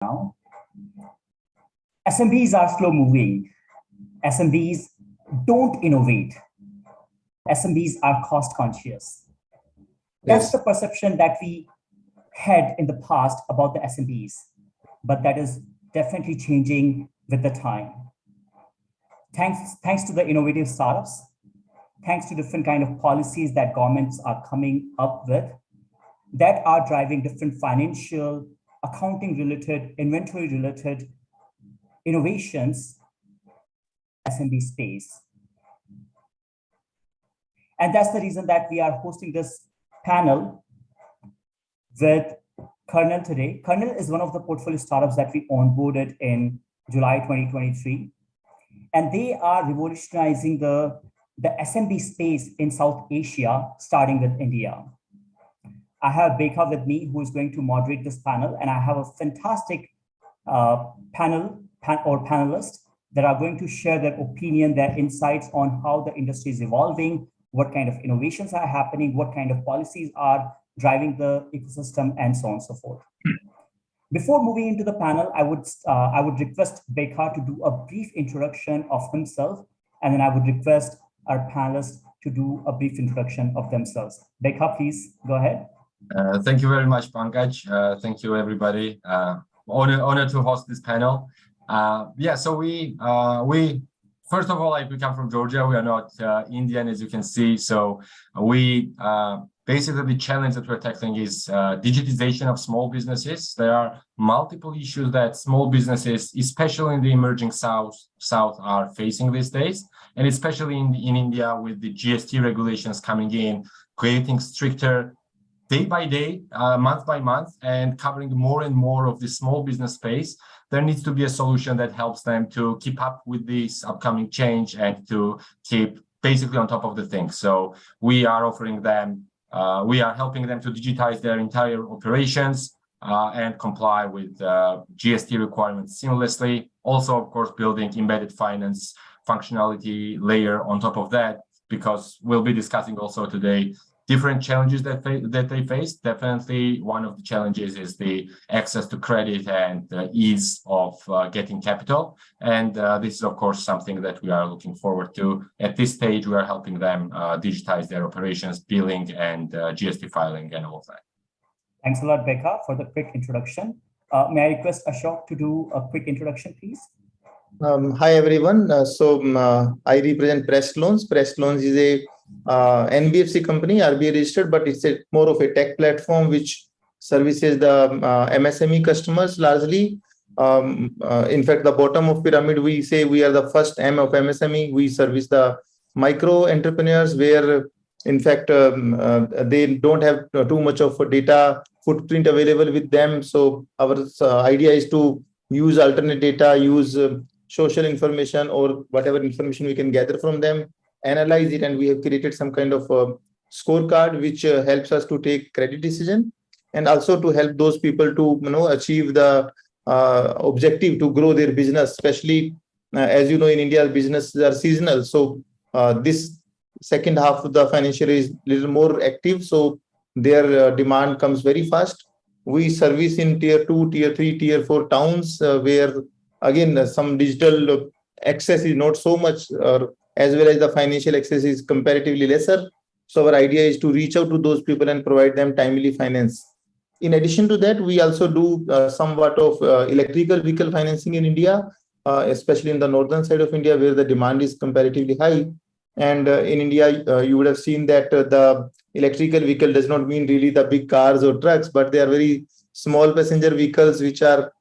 now. SMBs are slow moving. SMBs don't innovate. SMBs are cost conscious. That's the perception that we had in the past about the SMBs, but that is definitely changing with the time. Thanks to the innovative startups, thanks to different kind of policies that governments are coming up with that are driving different financial, accounting related, inventory related innovations, SMB space. And that's the reason that we are hosting this panel with Kernel today. Kernel is one of the portfolio startups that we onboarded in July 2023. And they are revolutionizing the SMB space in South Asia, starting with India. I have Bekha with me, who is going to moderate this panel, and I have a fantastic panelists that are going to share their opinion, their insights on how the industry is evolving, what kind of innovations are happening, what kind of policies are driving the ecosystem, and so on and so forth. Before moving into the panel, I would request Bekha to do a brief introduction of himself, and then I would request our panelists to do a brief introduction of themselves. Bekha, please go ahead. Thank you very much, Pankaj. Thank you, everybody. Honor to host this panel. So we first of all, we come from Georgia. We are not Indian, as you can see. So we basically the challenge that we're tackling is digitization of small businesses. There are multiple issues that small businesses, especially in the emerging South, are facing these days, and especially in India with the GST regulations coming in, creating stricter day by day, month by month, and covering more and more of the small business space. There needs to be a solution that helps them to keep up with this upcoming change and to keep basically on top of the things. So we are offering them, we are helping them to digitize their entire operations and comply with GST requirements seamlessly. Also, of course, building embedded finance functionality layer on top of that, because we'll be discussing also today different challenges that they face. Definitely one of the challenges is the access to credit and the ease of getting capital. And this is, of course, something that we are looking forward to. At this stage, we are helping them digitize their operations, billing, and GST filing, and all of that. Thanks a lot, Bekha, for the quick introduction. May I request Ashok to do a quick introduction, please? Hi, everyone. I represent Press Loans. Press Loans is a NBFC company, RBI registered, but it's more of a tech platform which services the MSME customers largely. In fact, the bottom of pyramid, we say we are the first M of MSME. We service the micro entrepreneurs where, in fact, they don't have too much of a data footprint available with them. So our idea is to use alternate data, use social information or whatever information we can gather from them, analyze it, and we have created some kind of scorecard which helps us to take credit decision, and also to help those people to achieve the objective to grow their business. Especially as you know, in India, businesses are seasonal. So this second half of the financial year is a little more active. So their demand comes very fast. We service in tier 2, tier 3, tier 4 towns where again some digital access is not so much, as well as the financial access is comparatively lesser. So our idea is to reach out to those people and provide them timely finance. In addition to that, we also do somewhat of electrical vehicle financing in India, especially in the northern side of India where the demand is comparatively high. And in India, you would have seen that the electrical vehicle does not mean really the big cars or trucks, but they are very small passenger vehicles which are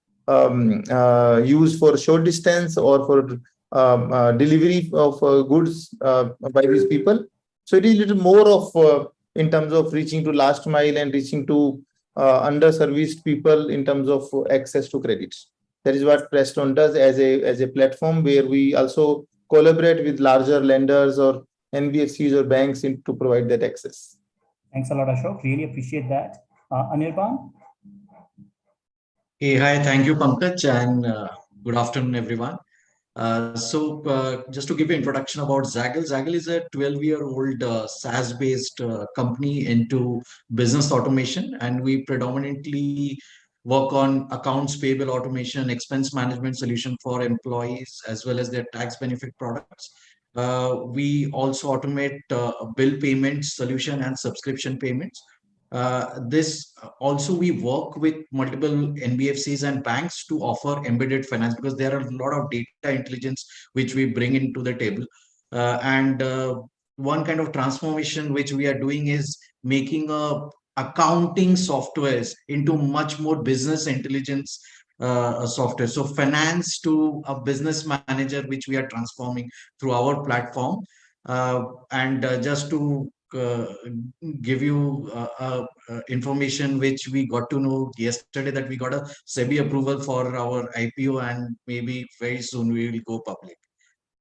used for short distance or for delivery of goods by these people. So it is a little more of in terms of reaching to last mile and reaching to underserviced people in terms of access to credits. That is what Prestone does as a platform where we also collaborate with larger lenders or NBFCs or banks to provide that access. Thanks a lot, Ashok. Really appreciate that. Anirban? Hey, hi. Thank you, Pankaj, and good afternoon, everyone. Just to give you an introduction about Zaggle. Zaggle is a 12-year-old SaaS-based company into business automation, and we predominantly work on accounts payable automation, expense management solution for employees, as well as their tax benefit products. We also automate bill payment solution and subscription payments. This also we work with multiple NBFCs and banks to offer embedded finance, because there are a lot of data intelligence which we bring into the table. And one kind of transformation which we are doing is making accounting softwares into much more business intelligence software. So finance to a business manager, which we are transforming through our platform. And just to give you information which we got to know yesterday, that we got a SEBI approval for our IPO, and maybe very soon we will go public.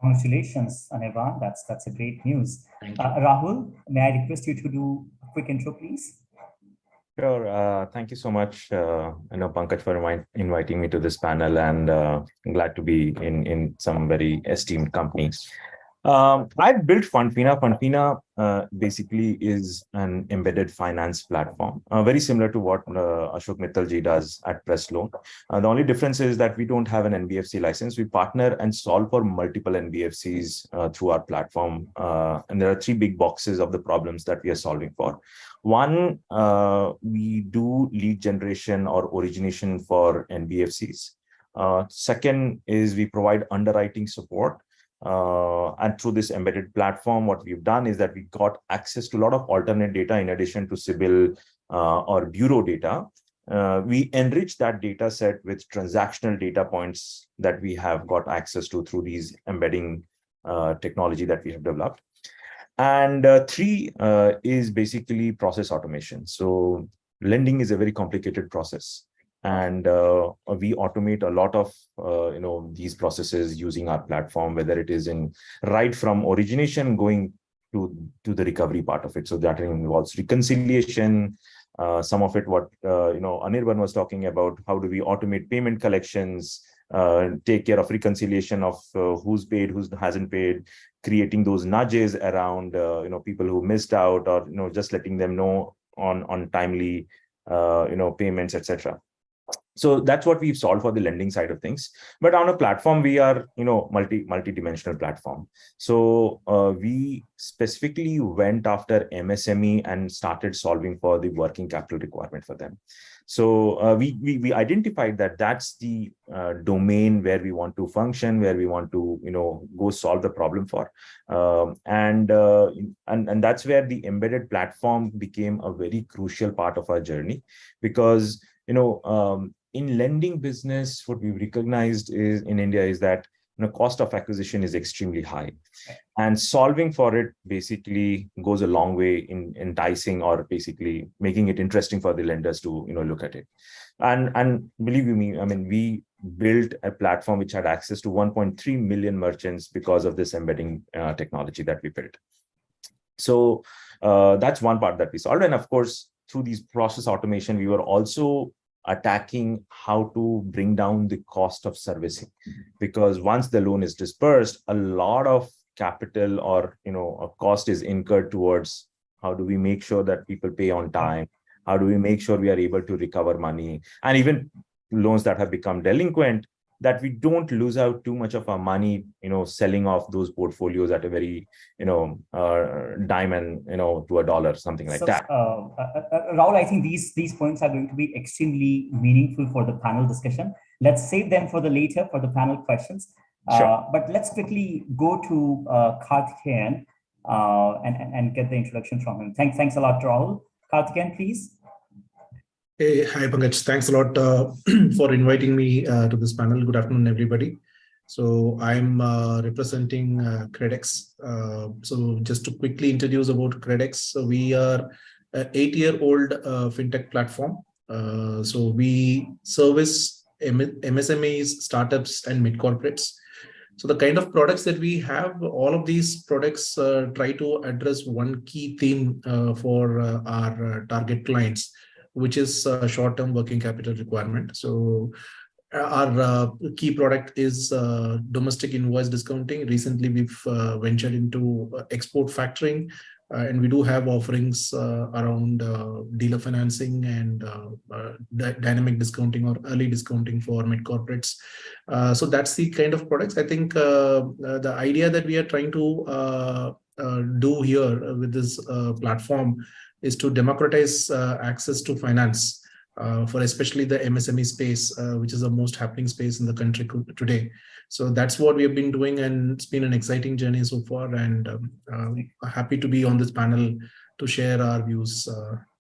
Congratulations, Anirban. That's a great news. Thank you. Rahul, may I request you to do a quick intro, please? Sure. Thank you so much, Pankaj, for inviting me to this panel, and glad to be in some very esteemed companies. I built Fundfina. Fundfina basically is an embedded finance platform, very similar to what Ashok Mittalji does at Pressloan. The only difference is that we don't have an NBFC license. We partner and solve for multiple NBFCs through our platform. And there are three big boxes of the problems that we are solving for. One, we do lead generation or origination for NBFCs. Second is we provide underwriting support. And through this embedded platform, what we've done is that we got access to a lot of alternate data in addition to CIBIL or bureau data. We enrich that data set with transactional data points that we have got access to through these embedding technology that we have developed. And three is basically process automation. So lending is a very complicated process. And we automate a lot of these processes using our platform, whether it is in right from origination going to the recovery part of it. So that involves reconciliation. Some of it, what Anirban was talking about, how do we automate payment collections, take care of reconciliation of who's paid, who hasn't paid, creating those nudges around people who missed out, or just letting them know on timely payments, etc. So that's what we've solved for the lending side of things. But on a platform, we are, multi-dimensional platform. So we specifically went after MSME and started solving for the working capital requirement for them. So we identified that that's the domain where we want to function, where we want to, go solve the problem for. And that's where the embedded platform became a very crucial part of our journey, because in lending business, what we've recognized is in India is that cost of acquisition is extremely high, and solving for it basically goes a long way in enticing or basically making it interesting for the lenders to look at it. And believe you me, we built a platform which had access to 1.3 million merchants because of this embedding technology that we built. So that's one part that we solved, and of course through these process automation, we were also attacking how to bring down the cost of servicing, because once the loan is dispersed, a lot of capital or a cost is incurred towards how do we make sure that people pay on time, how do we make sure we are able to recover money, and even loans that have become delinquent, that we don't lose out too much of our money, selling off those portfolios at a very, dime and, to a dollar, something like that. Rahul, I think these points are going to be extremely meaningful for the panel discussion. Let's save them for the later for the panel questions. Sure. But let's quickly go to Karthikeyan and get the introduction from him. Thanks a lot, Rahul. Karthikeyan, please. Hey, hi, Pankaj. Thanks a lot for inviting me to this panel. Good afternoon, everybody. So I'm representing Credex. So just to quickly introduce about Credex, so we are an 8-year-old fintech platform. So we service MSMEs, startups, and mid-corporates. So the kind of products that we have, all of these products try to address one key theme for our target clients, which is short-term working capital requirement. So our key product is domestic invoice discounting. Recently, we've ventured into export factoring. And we do have offerings around dealer financing and dynamic discounting or early discounting for mid corporates. So that's the kind of products. I think the idea that we are trying to do here with this platform is to democratize access to finance for especially the MSME space, which is the most happening space in the country today. So that's what we have been doing, and it's been an exciting journey so far, and happy to be on this panel to share our views.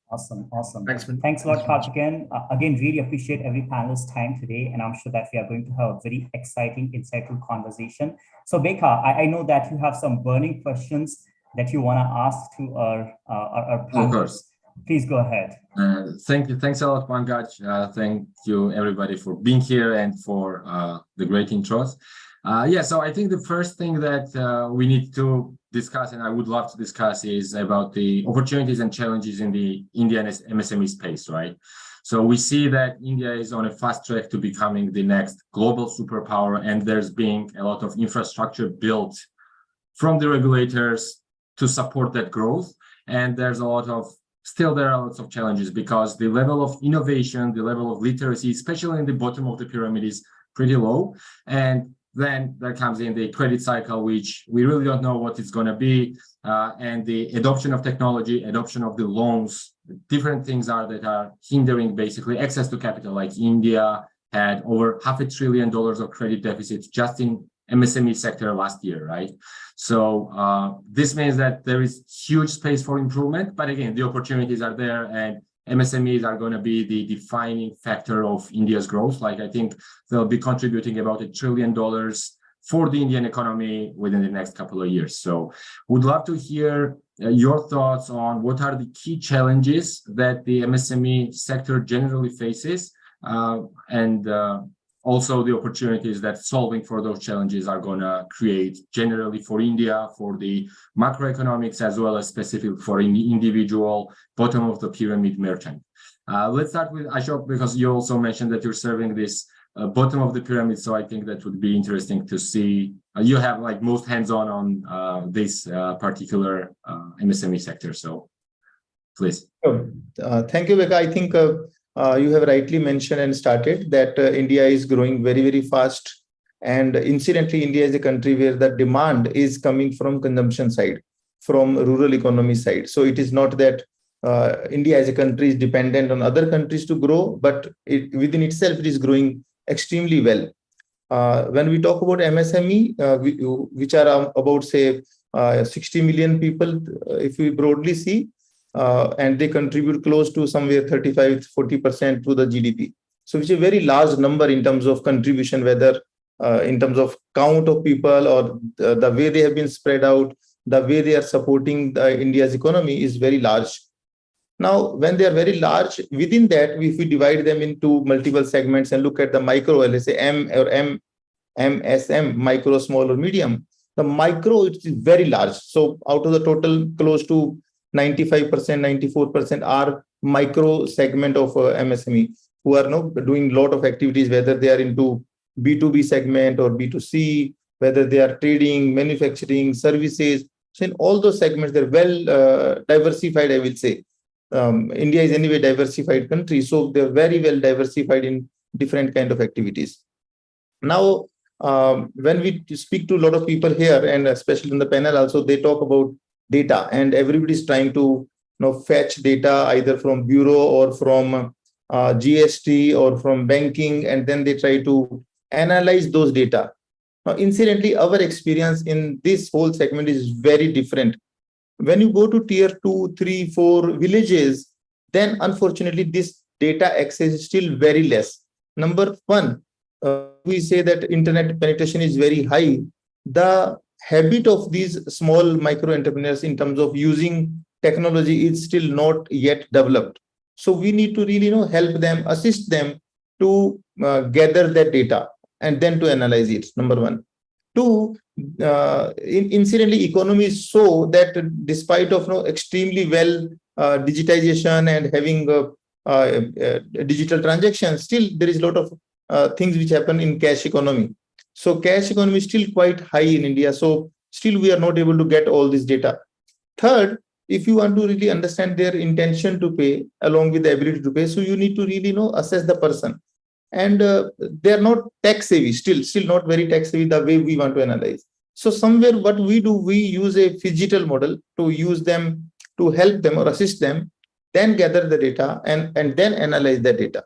Awesome. Thanks a lot, Karthikeyan. Again, really appreciate every panelist's time today, and I'm sure that we are going to have a very exciting, insightful conversation. So, Bekha, I know that you have some burning questions that you want to ask to our panelists. Of course. Please go ahead. Thank you. Thanks a lot, Pankaj. Thank you, everybody, for being here and for the great intros. So I think the first thing that we need to discuss, and I would love to discuss, is about the opportunities and challenges in the Indian MSME space, right? So we see that India is on a fast track to becoming the next global superpower, and there's been a lot of infrastructure built from the regulators to support that growth. And there's there are lots of challenges because the level of innovation, the level of literacy, especially in the bottom of the pyramid, is pretty low. And then there comes in the credit cycle, which we really don't know what it's going to be. And the adoption of technology, adoption of the loans, different things that are hindering basically access to capital. Like India had over $500 billion of credit deficits just in MSME sector last year, right? So this means that there is huge space for improvement, but again, the opportunities are there, and MSMEs are going to be the defining factor of India's growth. Like, I think they'll be contributing about $1 trillion for the Indian economy within the next couple of years. So would love to hear your thoughts on what are the key challenges that the MSME sector generally faces, and also the opportunities that solving for those challenges are going to create generally for India, for the macroeconomics, as well as specific for the individual bottom of the pyramid merchant. Let's start with Ashok, because you also mentioned that you're serving this bottom of the pyramid. So I think that would be interesting to see. You have like most hands-on on this particular MSME sector. So please. Thank you, Bekha. I think you have rightly mentioned and started that India is growing very, very fast. And incidentally, India is a country where the demand is coming from consumption side, from rural economy side. So it is not that India as a country is dependent on other countries to grow, but within itself, it is growing extremely well. When we talk about MSME, which are about, say, 60 million people, if we broadly see, and they contribute close to somewhere 35-40% to the GDP. So which is a very large number in terms of contribution, whether in terms of count of people or the way they have been spread out, the way they are supporting India's economy is very large. Now, when they are very large, within that, if we divide them into multiple segments and look at the micro, let's say M or MSM, micro, small or medium, the micro it is very large. So out of the total, close to 95%, 94% are micro segment of MSME who are now doing a lot of activities, whether they are into B2B segment or B2C, whether they are trading, manufacturing, services. So in all those segments, they're well diversified, I will say. India is anyway a diversified country, so they're very well diversified in different kind of activities. Now, when we speak to a lot of people here, and especially in the panel also, they talk about data, and everybody is trying to fetch data either from bureau or from GST or from banking, and then they try to analyze those data. Now, incidentally, our experience in this whole segment is very different. When you go to tier 2, 3, 4 villages, then unfortunately this data access is still very less. Number one, we say that internet penetration is very high. The habit of these small micro entrepreneurs in terms of using technology is still not yet developed. So we need to really help them, assist them to gather that data and then to analyze it, number one. Two, incidentally, economy is so that despite of extremely well digitization and having digital transactions, still there is a lot of things which happen in cash economy. So cash economy is still quite high in India. So still we are not able to get all this data. Third, if you want to really understand their intention to pay along with the ability to pay, so you need to really assess the person. And they are not tech savvy, still not very tech savvy the way we want to analyze. So somewhere what we do, we use a phygital model to use them, to help them or assist them, then gather the data and then analyze the data.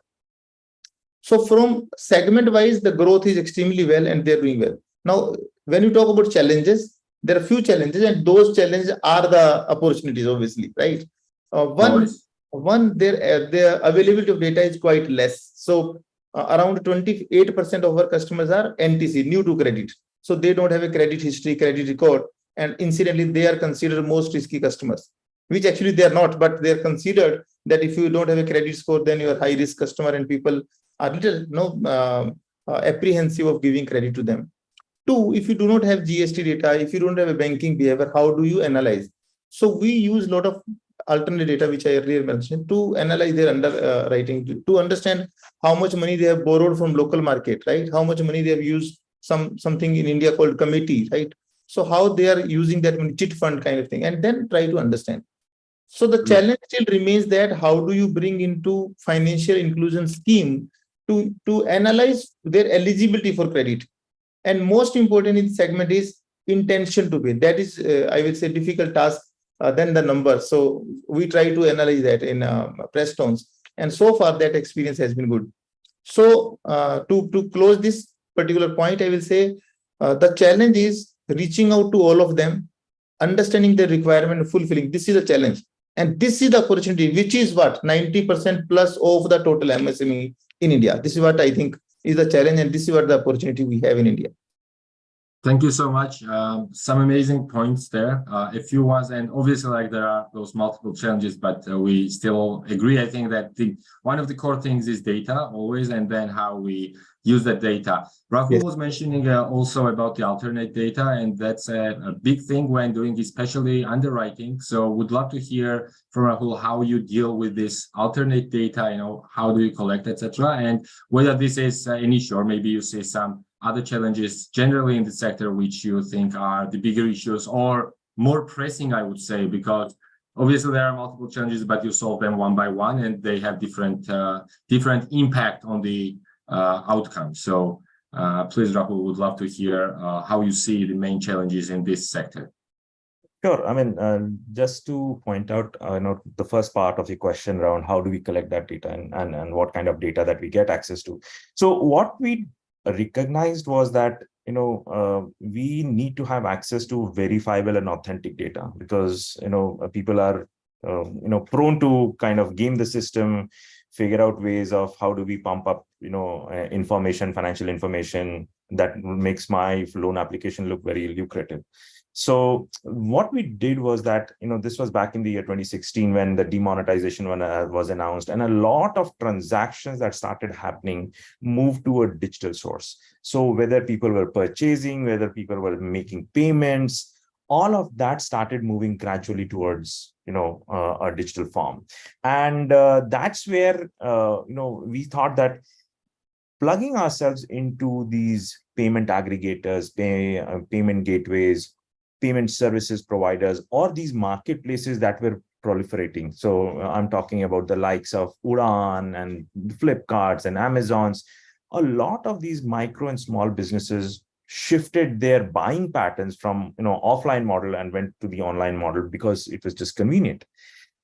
So from segment wise, the growth is extremely well and they're doing well. Now, when you talk about challenges, there are few challenges, and those challenges are the opportunities, obviously, right? One, their availability of data is quite less. So around 28% of our customers are NTC, new to credit. So they don't have a credit history, credit record, and incidentally, they are considered most risky customers, which actually they are not, but they are considered that if you don't have a credit score, then you are high risk customer, and people are little apprehensive of giving credit to them. Two, if you do not have GST data, if you don't have a banking behavior, how do you analyze? So we use a lot of alternate data, which I earlier mentioned, to analyze their underwriting, to understand how much money they have borrowed from local market, right? How much money they have used something in India called committee, right? So how they are using that chit fund kind of thing, and then try to understand. So the challenge still remains that how do you bring into financial inclusion scheme to analyze their eligibility for credit. And most important in segment is intention to pay. That is, I will say, difficult task than the number. So we try to analyze that in Prestons, and so far that experience has been good. So to close this particular point, I will say the challenge is reaching out to all of them, understanding their requirement, and fulfilling. This is a challenge, and this is the opportunity, which is what 90% plus of the total MSME in India. This is what I think is the challenge, and this is what the opportunity we have in India. Thank you so much. Some amazing points there. A few ones, and obviously, like, there are those multiple challenges, but we still agree. I think that one of the core things is data always, and then how we use that data. Rahul was mentioning also about the alternate data, and that's a big thing when doing especially underwriting. So would love to hear from Rahul how you deal with this alternate data, how do you collect, etc., and whether this is an issue, or maybe you see some other challenges generally in the sector which you think are the bigger issues or more pressing, I would say, because obviously there are multiple challenges, but you solve them one by one, and they have different impact on the outcome. So please, Rahul, would love to hear how you see the main challenges in this sector. Sure. I mean, just to point out, the first part of the question around how do we collect that data and what kind of data that we get access to. So what we recognized was that we need to have access to verifiable and authentic data, because people are prone to kind of game the system, figure out ways of how do we pump up financial information that makes my loan application look very lucrative. So what we did was that, this was back in the year 2016 when the demonetization was announced, and a lot of transactions that started happening moved to a digital source. So whether people were purchasing, whether people were making payments, all of that started moving gradually towards, a digital form. And that's where, we thought that plugging ourselves into these payment aggregators, payment gateways, payment services providers, or these marketplaces that were proliferating. So I'm talking about the likes of Udaan and Flipkarts and Amazons. A lot of these micro and small businesses shifted their buying patterns from offline model and went to the online model because it was just convenient.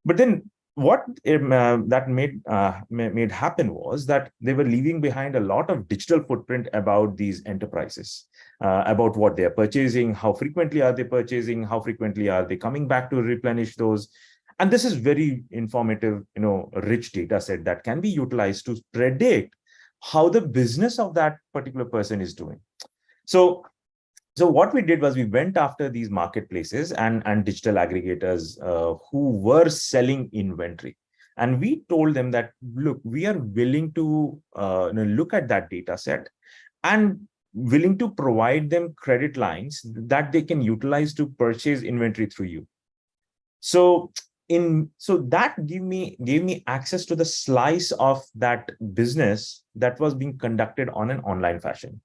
But then what that made happen was that they were leaving behind a lot of digital footprint about these enterprises, about what they're purchasing, how frequently are they purchasing, how frequently are they coming back to replenish those. And this is very informative, rich data set that can be utilized to predict how the business of that particular person is doing. So what we did was we went after these marketplaces and digital aggregators who were selling inventory. And we told them that, look, we are willing to look at that data set and willing to provide them credit lines that they can utilize to purchase inventory through you. So that gave me access to the slice of that business that was being conducted on an online fashion.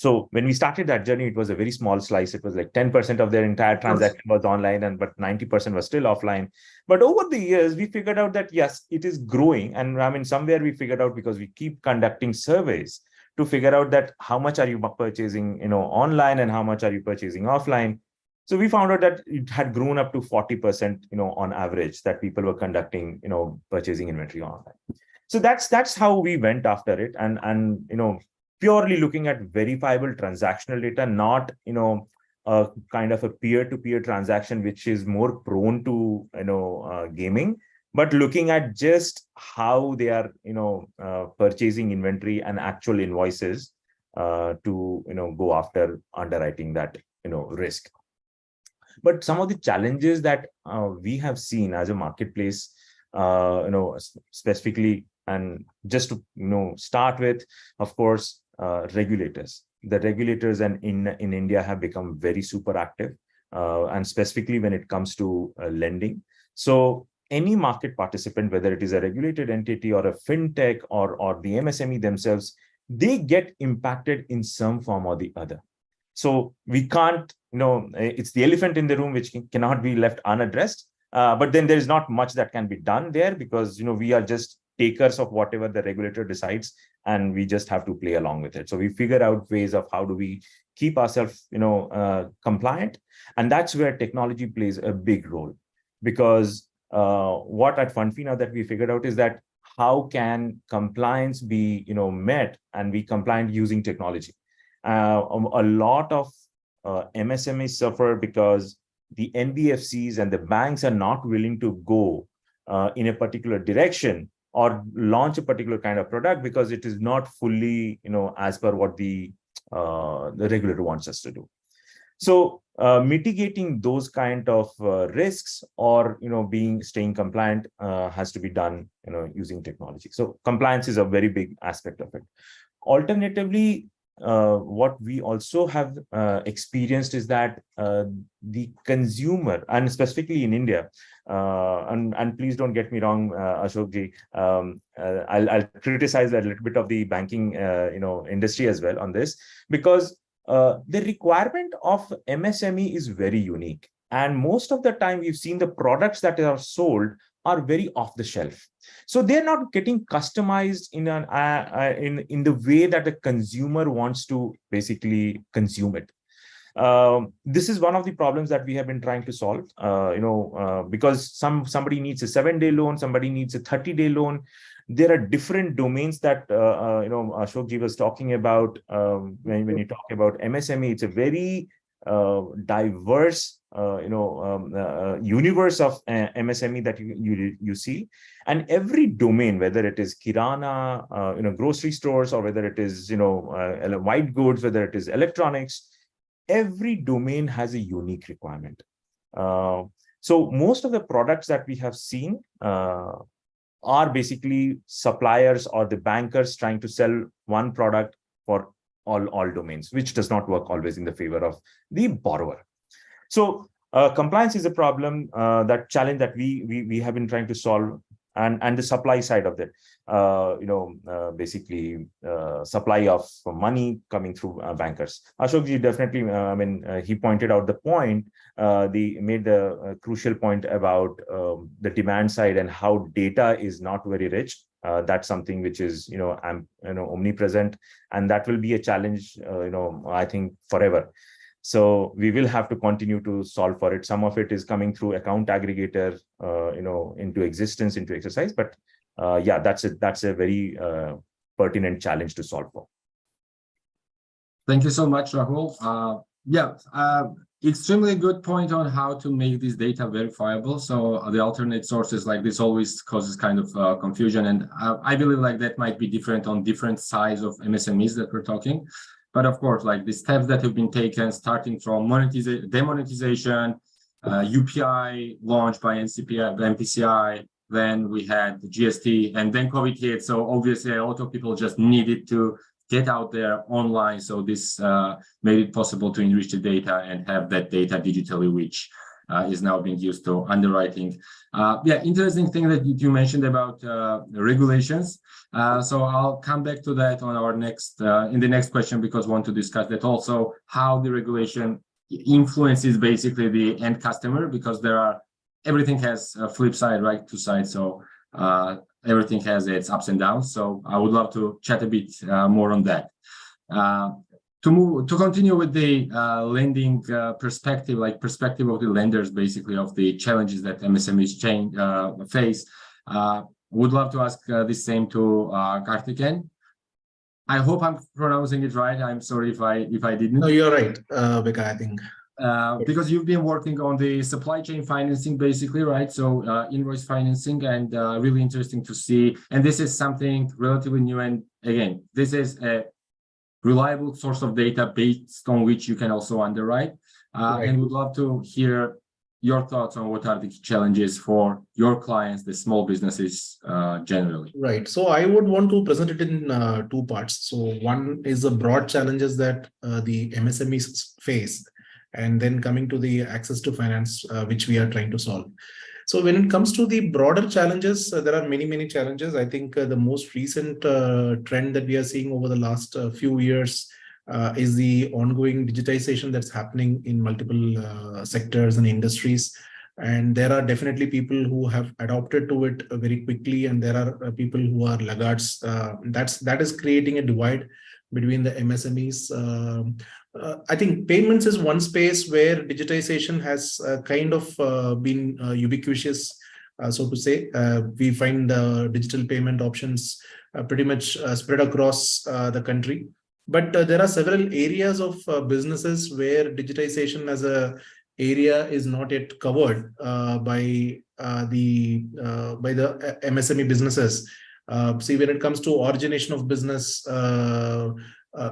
So when we started that journey, it was a very small slice. It was like 10% of their entire transaction was online, but 90% was still offline. But over the years, we figured out that, yes, it is growing. And I mean, somewhere we figured out, because we keep conducting surveys to figure out that how much are you purchasing, online, and how much are you purchasing offline. So we found out that it had grown up to 40%, on average, that people were conducting, purchasing inventory online. So that's how we went after it, and purely looking at verifiable transactional data, not a kind of a peer-to-peer transaction which is more prone to gaming, but looking at just how they are purchasing inventory and actual invoices to go after underwriting that risk. But some of the challenges that we have seen as a marketplace, specifically, and just to start with, of course, regulators. The regulators in India have become very super active, and specifically when it comes to lending. So any market participant, whether it is a regulated entity or a fintech or the MSME themselves, they get impacted in some form or the other. So we can't, it's the elephant in the room which cannot be left unaddressed. But then there is not much that can be done there, because we are just takers of whatever the regulator decides, and we just have to play along with it. So we figure out ways of how do we keep ourselves compliant, and that's where technology plays a big role. Because what at Fundfina that we figured out is that how can compliance be met and be compliant using technology. A lot of MSMEs suffer because the NBFCs and the banks are not willing to go in a particular direction or launch a particular kind of product because it is not fully, as per what the regulator wants us to do. So mitigating those kind of risks or staying compliant has to be done using technology. So compliance is a very big aspect of it. Alternatively, what we also have experienced is that the consumer, and specifically in India, and please don't get me wrong, Ashokji, I'll criticize a little bit of the banking industry as well on this, because the requirement of MSME is very unique. And most of the time we've seen the products that are sold are very off the shelf. So they're not getting customized in the way that the consumer wants to basically consume it. This is one of the problems that we have been trying to solve, because somebody needs a 7-day loan, somebody needs a 30-day loan. There are different domains that Ashokji was talking about. When you talk about MSME, it's a very diverse universe of MSME that you see, and every domain, whether it is kirana, grocery stores, or whether it is white goods, whether it is electronics, every domain has a unique requirement. So most of the products that we have seen are basically suppliers or the bankers trying to sell one product for all domains, which does not work always in the favor of the borrower. So compliance is a problem, that challenge that we have been trying to solve, and the supply side of it, basically supply of money coming through bankers. Ashokji definitely, he pointed out the point, made the crucial point about the demand side and how data is not very rich. That's something which is omnipresent, and that will be a challenge I think forever. So we will have to continue to solve for it. Some of it is coming through account aggregator into existence, into exercise, but yeah, that's a very pertinent challenge to solve for. Thank you so much, Rahul. Extremely good point on how to make this data verifiable. So the alternate sources like this always causes kind of confusion, and I believe like that might be different on different size of MSMEs that we're talking. But of course, like the steps that have been taken, starting from demonetization, UPI launched by MPCI, then we had the GST, and then COVID hit. So obviously, a lot of people just needed to get out there online. So this made it possible to enrich the data and have that data digitally rich. is now being used to underwriting. Yeah, interesting thing that you mentioned about regulations. So I'll come back to that on our next in the next question, because I want to discuss that also, how the regulation influences basically the end customer, because everything has a flip side, right? Two sides. So everything has its ups and downs. So I would love to chat a bit more on that. To continue with the lending perspective, like perspective of the lenders, basically of the challenges that MSMEs face, would love to ask the same to Karthikeyan. I hope I'm pronouncing it right. I'm sorry if I didn't. No, you're right, Vika, I think. Because you've been working on the supply chain financing, basically, right? So invoice financing, and really interesting to see. And this is something relatively new. And again, this is a reliable source of data based on which you can also underwrite. Right. And would love to hear your thoughts on what are the challenges for your clients, the small businesses generally. Right. So I would want to present it in two parts. So one is the broad challenges that the MSMEs face, and then coming to the access to finance, which we are trying to solve. So when it comes to the broader challenges, there are many challenges. I think the most recent trend that we are seeing over the last few years is the ongoing digitization that's happening in multiple sectors and industries. And there are definitely people who have adopted to it very quickly, and there are people who are laggards. That is creating a divide between the MSMEs. I think payments is one space where digitization has kind of been ubiquitous, so to say. We find digital payment options pretty much spread across the country. But there are several areas of businesses where digitization as a area is not yet covered by the MSME businesses. See, when it comes to origination of business,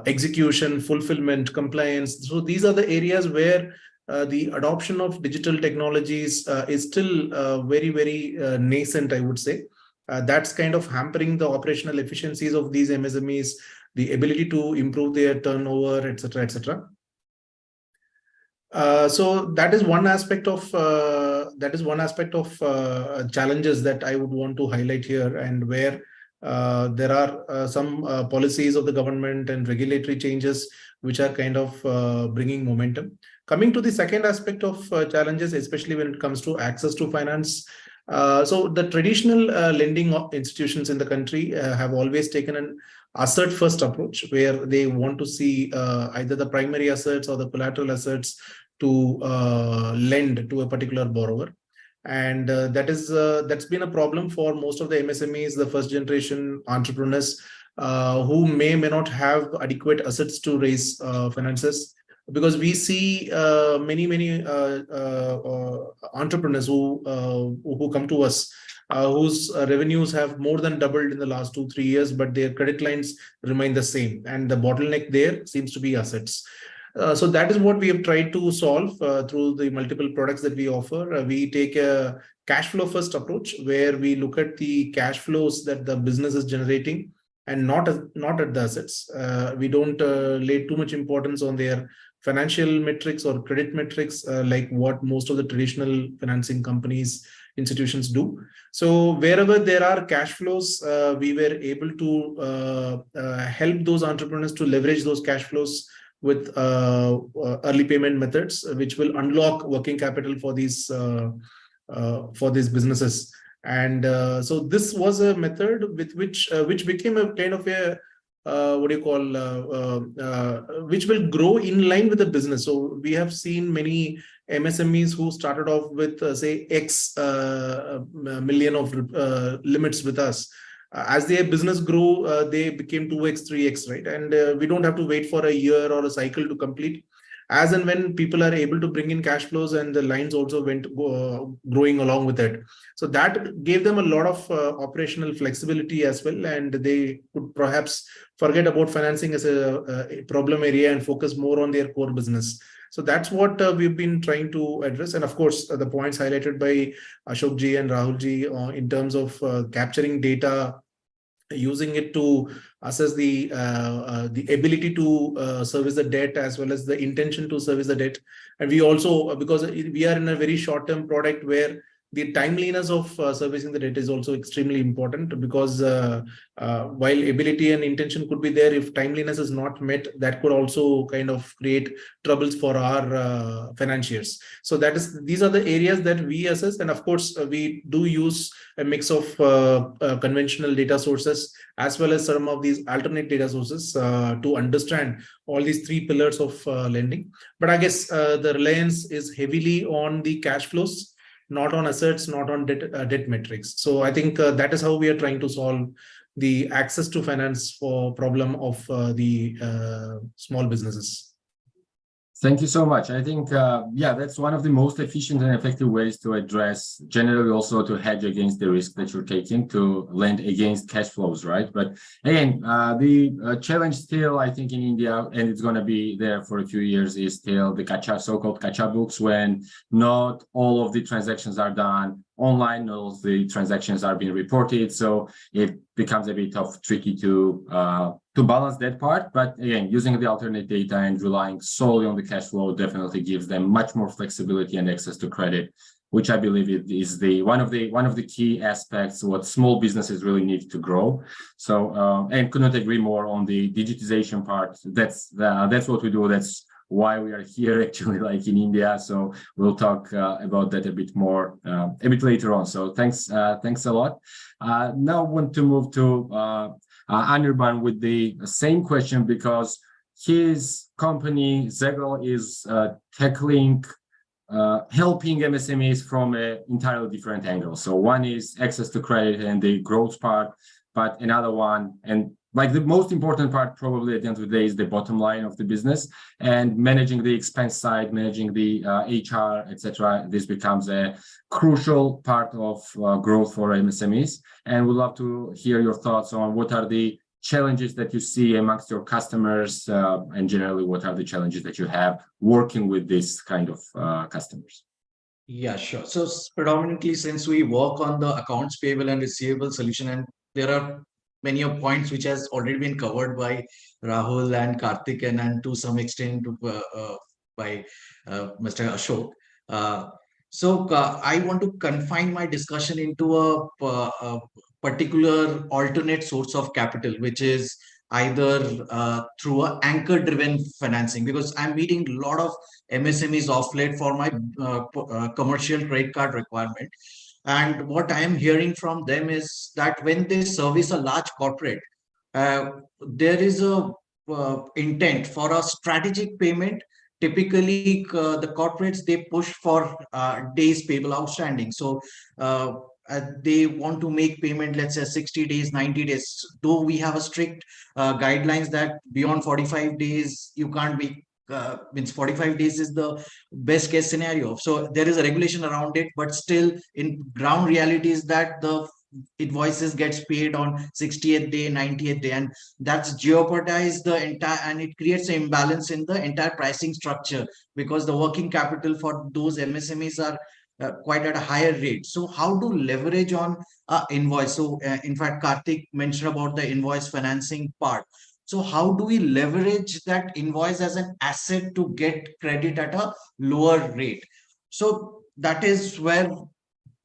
execution, fulfillment, compliance. So these are the areas where the adoption of digital technologies is still very nascent, I would say. That's kind of hampering the operational efficiencies of these MSMEs, the ability to improve their turnover, etc., etc. So that is one aspect of challenges that I would want to highlight here, and where there are some policies of the government and regulatory changes which are kind of bringing momentum. Coming to the second aspect of challenges, especially when it comes to access to finance. So the traditional lending institutions in the country have always taken an asset first approach, where they want to see either the primary assets or the collateral assets to lend to a particular borrower. And that's been a problem for most of the MSMEs, the first generation entrepreneurs, who may not have adequate assets to raise finances. Because we see many entrepreneurs who come to us, whose revenues have more than doubled in the last 2-3 years, but their credit lines remain the same, and the bottleneck there seems to be assets. So that is what we have tried to solve through the multiple products that we offer. We take a cash flow first approach, where we look at the cash flows that the business is generating, and not at the assets. We don't lay too much importance on their financial metrics or credit metrics like what most of the traditional financing companies, institutions do. So wherever there are cash flows, we were able to help those entrepreneurs to leverage those cash flows with early payment methods, which will unlock working capital for these businesses. And so this was a method with which became a kind of a which will grow in line with the business. So we have seen many MSMEs who started off with say X million of limits with us. As their business grew, they became 2x, 3x, right? And we don't have to wait for a year or a cycle to complete. As and when people are able to bring in cash flows, and the lines also went growing along with it. So that gave them a lot of operational flexibility as well, and they could perhaps forget about financing as a problem area and focus more on their core business. So that's what we've been trying to address. And of course, the points highlighted by Ashok ji and Rahul ji in terms of capturing data using it to assess the ability to service the debt as well as the intention to service the debt. And we also, because we are in a very short-term product where the timeliness of servicing the debt is also extremely important, because while ability and intention could be there, if timeliness is not met, that could also kind of create troubles for our financiers. So these are the areas that we assess. And of course, we do use a mix of conventional data sources as well as some of these alternate data sources to understand all these three pillars of lending. But I guess the reliance is heavily on the cash flows, not on assets, not on debt metrics. So I think that is how we are trying to solve the access to finance for problem of the small businesses. Thank you so much. I think, yeah, that's one of the most efficient and effective ways to address, generally also to hedge against the risk that you're taking, to lend against cash flows, right? But again, the challenge still, I think in India, and it's going to be there for a few years, is still the so-called kacha books, when not all of the transactions are done online, not all of the transactions are being reported. So it becomes a bit tricky to balance that part. But again, using the alternate data and relying solely on the cash flow definitely gives them much more flexibility and access to credit, which I believe is one of the key aspects what small businesses really need to grow. So and could not agree more on the digitization part. That's what we do. That's why we are here actually, like in India. So we'll talk about that a bit more a bit later on. So thanks a lot. Now I want to move to Anirban with the same question, because his company Zegel is tackling helping MSMEs from an entirely different angle. So one is access to credit and the growth part, but another one, and like the most important part probably at the end of the day, is the bottom line of the business, and managing the expense side, managing the HR, etc. This becomes a crucial part of growth for MSMEs. And we'd love to hear your thoughts on what are the challenges that you see amongst your customers, and generally what are the challenges that you have working with this kind of customers. Yeah, sure. So predominantly, since we work on the accounts payable and receivable solution, and there are many of points which has already been covered by Rahul and Karthik, and to some extent by Mr. Ashok. So I want to confine my discussion into a particular alternate source of capital, which is either through an anchor-driven financing, because I'm meeting a lot of MSMEs off late for my commercial credit card requirement. And what I am hearing from them is that when they service a large corporate, there is a intent for a strategic payment. Typically, the corporates, they push for days payable outstanding. So they want to make payment, let's say 60 days, 90 days, though we have a strict guidelines that beyond 45 days, you can't be means 45 days is the best case scenario. So there is a regulation around it, but still in ground reality is that the invoices gets paid on 60th day, 90th day, and that's jeopardized the entire, and it creates an imbalance in the entire pricing structure, because the working capital for those MSMEs are quite at a higher rate. So how to leverage on invoice? So in fact, Karthik mentioned about the invoice financing part. So how do we leverage that invoice as an asset to get credit at a lower rate? So that is where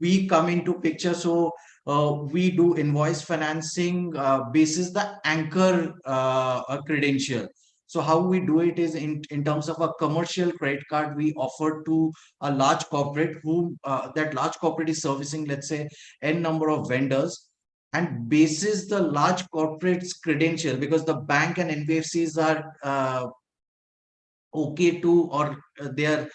we come into picture. So we do invoice financing basis the anchor credential. So how we do it is in terms of a commercial credit card, we offer to a large corporate who that large corporate is servicing, let's say, n number of vendors, and basis the large corporate's credential, because the bank and NBFCs are okay to, or they are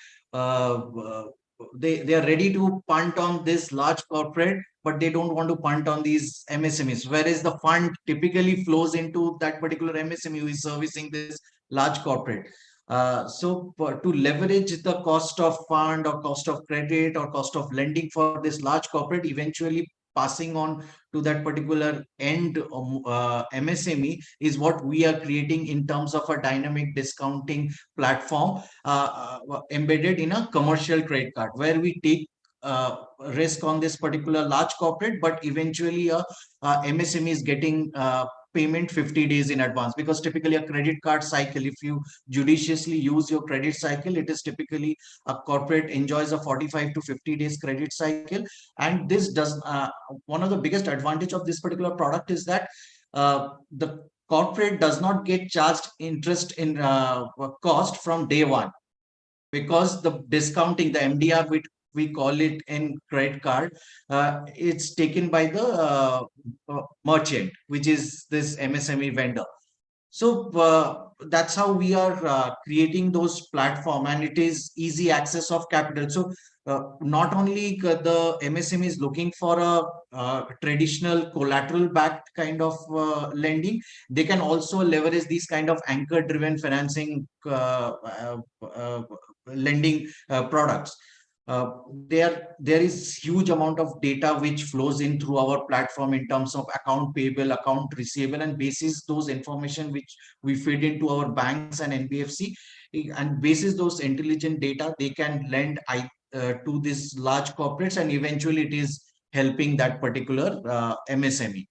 they are ready to punt on this large corporate, but they don't want to punt on these MSMEs, whereas the fund typically flows into that particular MSME who is servicing this large corporate. So to leverage the cost of fund or cost of credit or cost of lending for this large corporate, eventually passing on to that particular end MSME, is what we are creating in terms of a dynamic discounting platform embedded in a commercial credit card, where we take risk on this particular large corporate, but eventually a MSME is getting payment 50 days in advance, because typically a credit card cycle, if you judiciously use your credit cycle, it is typically a corporate enjoys a 45 to 50 days credit cycle. And this does one of the biggest advantage of this particular product is that the corporate does not get charged interest in cost from day one, because the discounting, the MDR, which we call it in credit card, it's taken by the merchant, which is this MSME vendor. So that's how we are creating those platform, and it is easy access of capital. So not only the MSME is looking for a traditional collateral backed kind of lending, they can also leverage these kind of anchor driven financing lending products. There is huge amount of data which flows in through our platform in terms of account payable, account receivable, and basis those information which we feed into our banks and NBFC, and basis those intelligent data, they can lend to these large corporates, and eventually it is helping that particular MSME.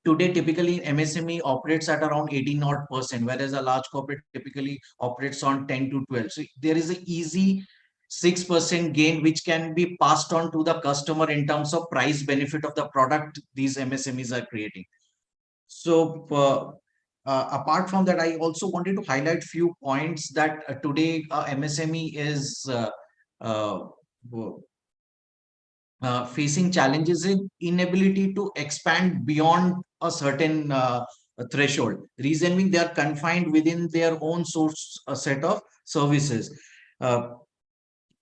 Today, typically MSME operates at around 18%, whereas a large corporate typically operates on 10 to 12. So there is an easy 6% gain which can be passed on to the customer in terms of price benefit of the product these MSMEs are creating. So apart from that, I also wanted to highlight few points that today MSME is facing challenges in inability to expand beyond a certain threshold. Reason being, they are confined within their own source set of services.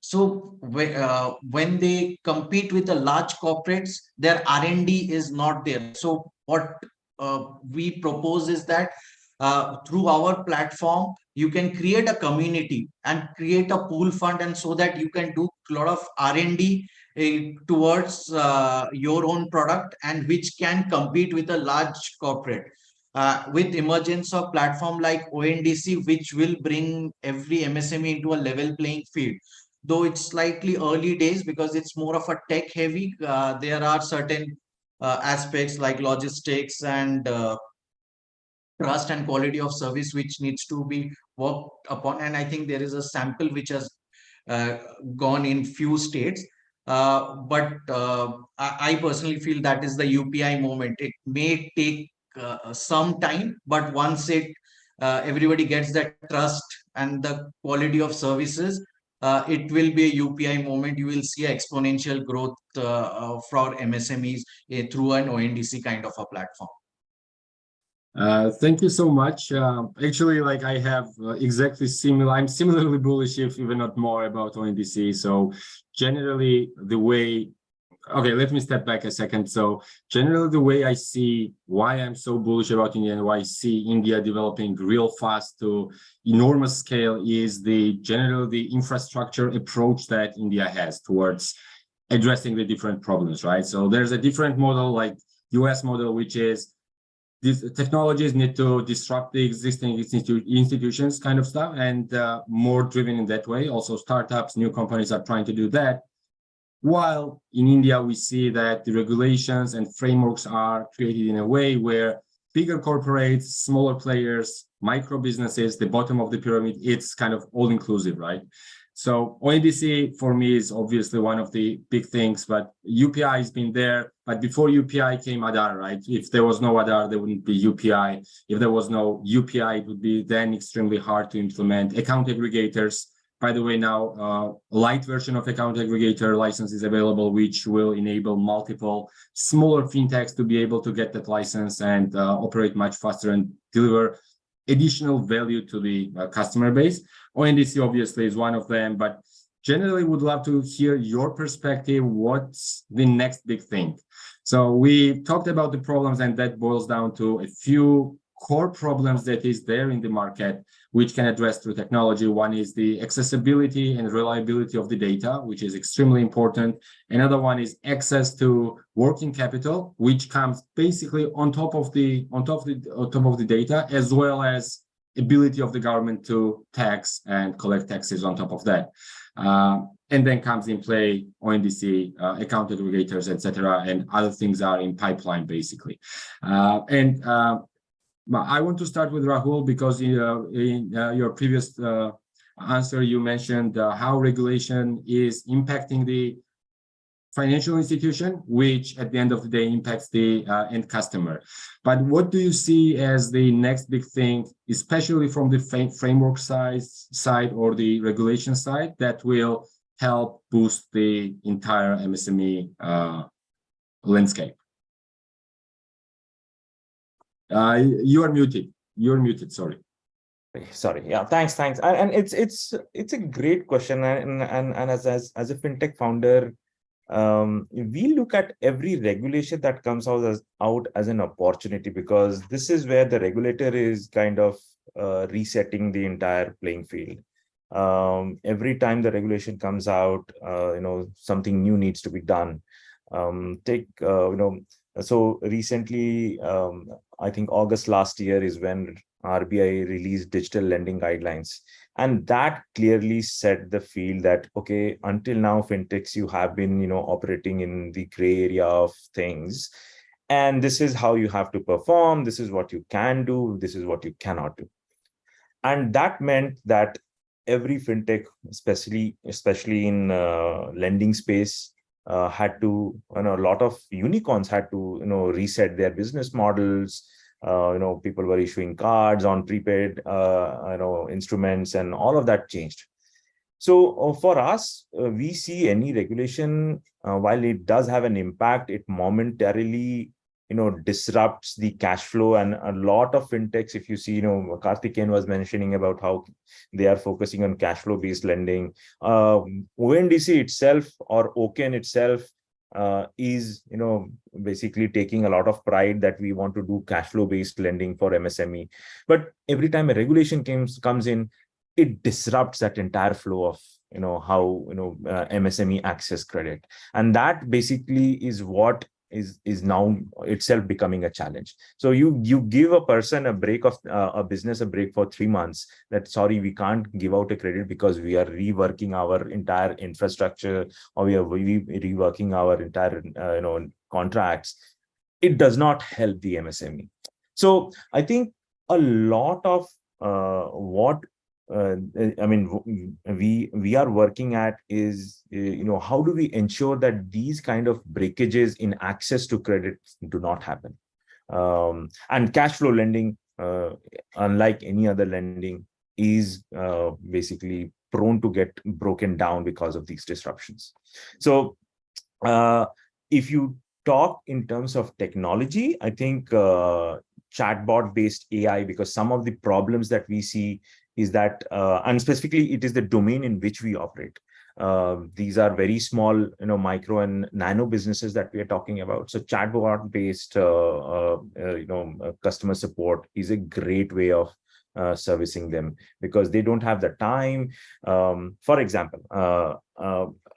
So when they compete with the large corporates, their R&D is not there. So what we propose is that through our platform, you can create a community and create a pool fund, and so that you can do a lot of R&D towards your own product, and which can compete with a large corporate. With emergence of platform like ONDC, which will bring every MSME into a level playing field. Though it's slightly early days because it's more of a tech heavy, there are certain aspects like logistics and trust and quality of service which needs to be worked upon. And I think there is a sample which has gone in few states. But I personally feel that is the UPI moment. It may take some time, but once everybody gets that trust and the quality of services, it will be a UPI moment. You will see exponential growth for MSMEs through an ONDC kind of a platform. Thank you so much. Actually, like I have exactly similar, I'm similarly bullish, if even not more, about ONDC. So generally the way, okay, let me step back a second. So generally the way I see why I'm so bullish about India and why I see India developing real fast to enormous scale is generally the infrastructure approach that India has towards addressing the different problems, right? So there's a different model like US model, which is these technologies need to disrupt the existing institutions kind of stuff, and more driven in that way. Also startups, new companies are trying to do that. While in India, we see that the regulations and frameworks are created in a way where bigger corporates, smaller players, micro businesses, the bottom of the pyramid, it's kind of all inclusive, right? So ONDC for me is obviously one of the big things, but UPI has been there. But before UPI came Aadhaar, right? If there was no Aadhaar, there wouldn't be UPI. If there was no UPI, it would be then extremely hard to implement. Account aggregators, by the way, now a light version of account aggregator license is available, which will enable multiple smaller fintechs to be able to get that license and operate much faster and deliver additional value to the customer base. ONDC obviously is one of them, but generally would love to hear your perspective. What's the next big thing? So we talked about the problems, and that boils down to a few core problems that is there in the market, which can address through technology. One is the accessibility and reliability of the data, which is extremely important. Another one is access to working capital, which comes basically on top of the data, as well as ability of the government to tax and collect taxes on top of that. and then comes in play ONDC, account aggregators, etc., and other things are in pipeline basically. I want to start with Rahul because in your previous answer, you mentioned how regulation is impacting the financial institution, which at the end of the day impacts the end customer. But what do you see as the next big thing, especially from the framework side or the regulation side, that will help boost the entire MSME landscape? You are muted. You're muted. Sorry. Yeah, thanks. And it's a great question. And as a fintech founder, we look at every regulation that comes out as an opportunity, because this is where the regulator is kind of resetting the entire playing field. Every time the regulation comes out, something new needs to be done. So recently, I think August last year is when RBI released digital lending guidelines. And that clearly set the field that, okay, until now, fintechs, you have been, operating in the gray area of things. And this is how you have to perform. This is what you can do. This is what you cannot do. And that meant that every fintech, especially in lending space, had to, a lot of unicorns had to, reset their business models. People were issuing cards on prepaid, instruments, and all of that changed. So for us, we see any regulation, while it does have an impact, it momentarily, disrupts the cash flow. And a lot of fintechs, if you see, Karthikeyan was mentioning about how they are focusing on cash flow based lending. ONDC itself, or OKEN itself, is basically taking a lot of pride that we want to do cash flow based lending for MSME. But every time a regulation comes in, it disrupts that entire flow of how MSME access credit, and that basically is what is now itself becoming a challenge. So you give a person a break of a business a break for 3 months, that sorry, we can't give out a credit because we are reworking our entire infrastructure, or we are reworking our entire contracts. It does not help the MSME. So I think a lot of what we are working at is, how do we ensure that these kind of breakages in access to credit do not happen? And cash flow lending, unlike any other lending, is basically prone to get broken down because of these disruptions. So if you talk in terms of technology, I think chatbot-based AI, because some of the problems that we see is that, and specifically, it is the domain in which we operate. These are very small, micro and nano businesses that we are talking about. So chatbot-based, customer support is a great way of servicing them, because they don't have the time. For example,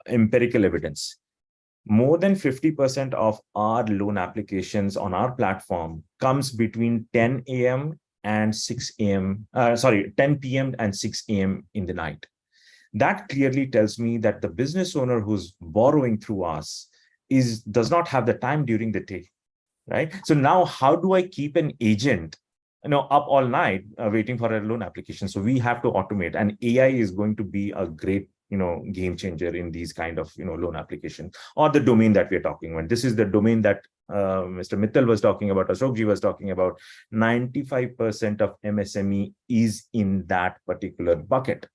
empirical evidence. More than 50% of our loan applications on our platform comes between 10 a.m. and 6 a.m. 10 p.m. and 6 a.m. in the night. That clearly tells me that the business owner who's borrowing through us does not have the time during the day, right? So now, how do I keep an agent, up all night waiting for a loan application? So we have to automate, and AI is going to be a great game changer in these kind of loan application, or the domain that we're talking about. This is the domain that Mr. Mittal was talking about, Ashokji was talking about. 95% of MSME is in that particular bucket,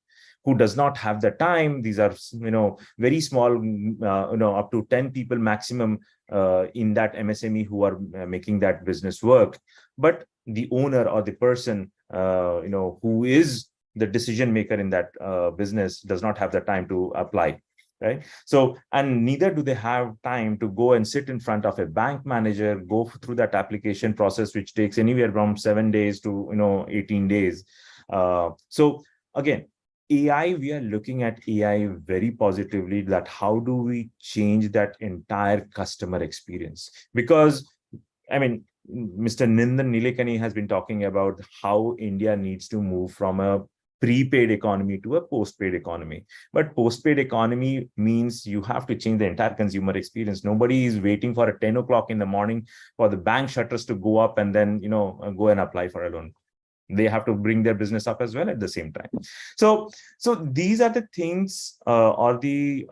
who does not have the time. These are very small, up to 10 people maximum in that MSME who are making that business work. But the owner or the person who is the decision maker in that business does not have the time to apply, right? So, and neither do they have time to go and sit in front of a bank manager, go through that application process, which takes anywhere from 7 days to 18 days. So again, AI, we are looking at AI very positively, that how do we change that entire customer experience? Because Mr. Nindan Nilekani has been talking about how India needs to move from a prepaid economy to a postpaid economy. But postpaid economy means you have to change the entire consumer experience. Nobody is waiting for 10 o'clock in the morning for the bank shutters to go up and then, go and apply for a loan. They have to bring their business up as well at the same time. So these are the things or the,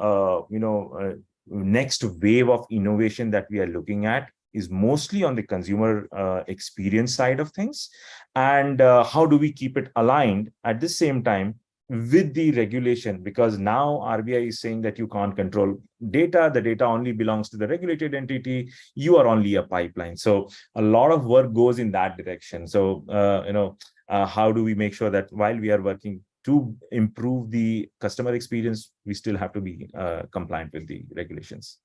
next wave of innovation that we are looking at is mostly on the consumer experience side of things. And how do we keep it aligned at the same time with the regulation? Because now RBI is saying that you can't control data. The data only belongs to the regulated entity. You are only a pipeline. So a lot of work goes in that direction. So, how do we make sure that while we are working to improve the customer experience, we still have to be compliant with the regulations?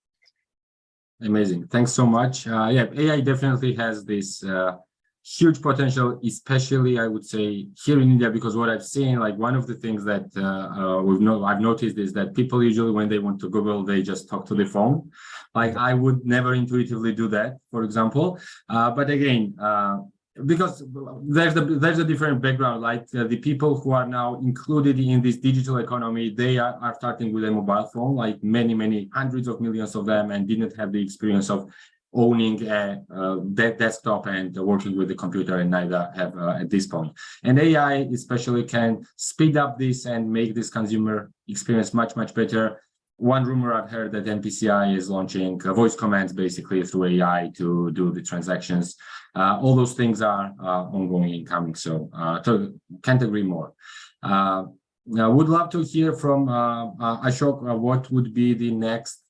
Amazing. Thanks so much. Yeah, AI definitely has this huge potential, especially I would say here in India, because what I've seen, like one of the things that I've noticed is that people usually when they want to Google, they just talk to the phone. Like I would never intuitively do that, for example. But again, because there's a different background, like the people who are now included in this digital economy, they are starting with a mobile phone, like many hundreds of millions of them, and didn't have the experience of owning a desktop and working with the computer, and neither have at this point. And AI especially can speed up this and make this consumer experience much better. One rumor I've heard that NPCI is launching voice commands basically through AI to do the transactions. All those things are ongoing and coming. So can't agree more. I would love to hear from Ashok, what would be the next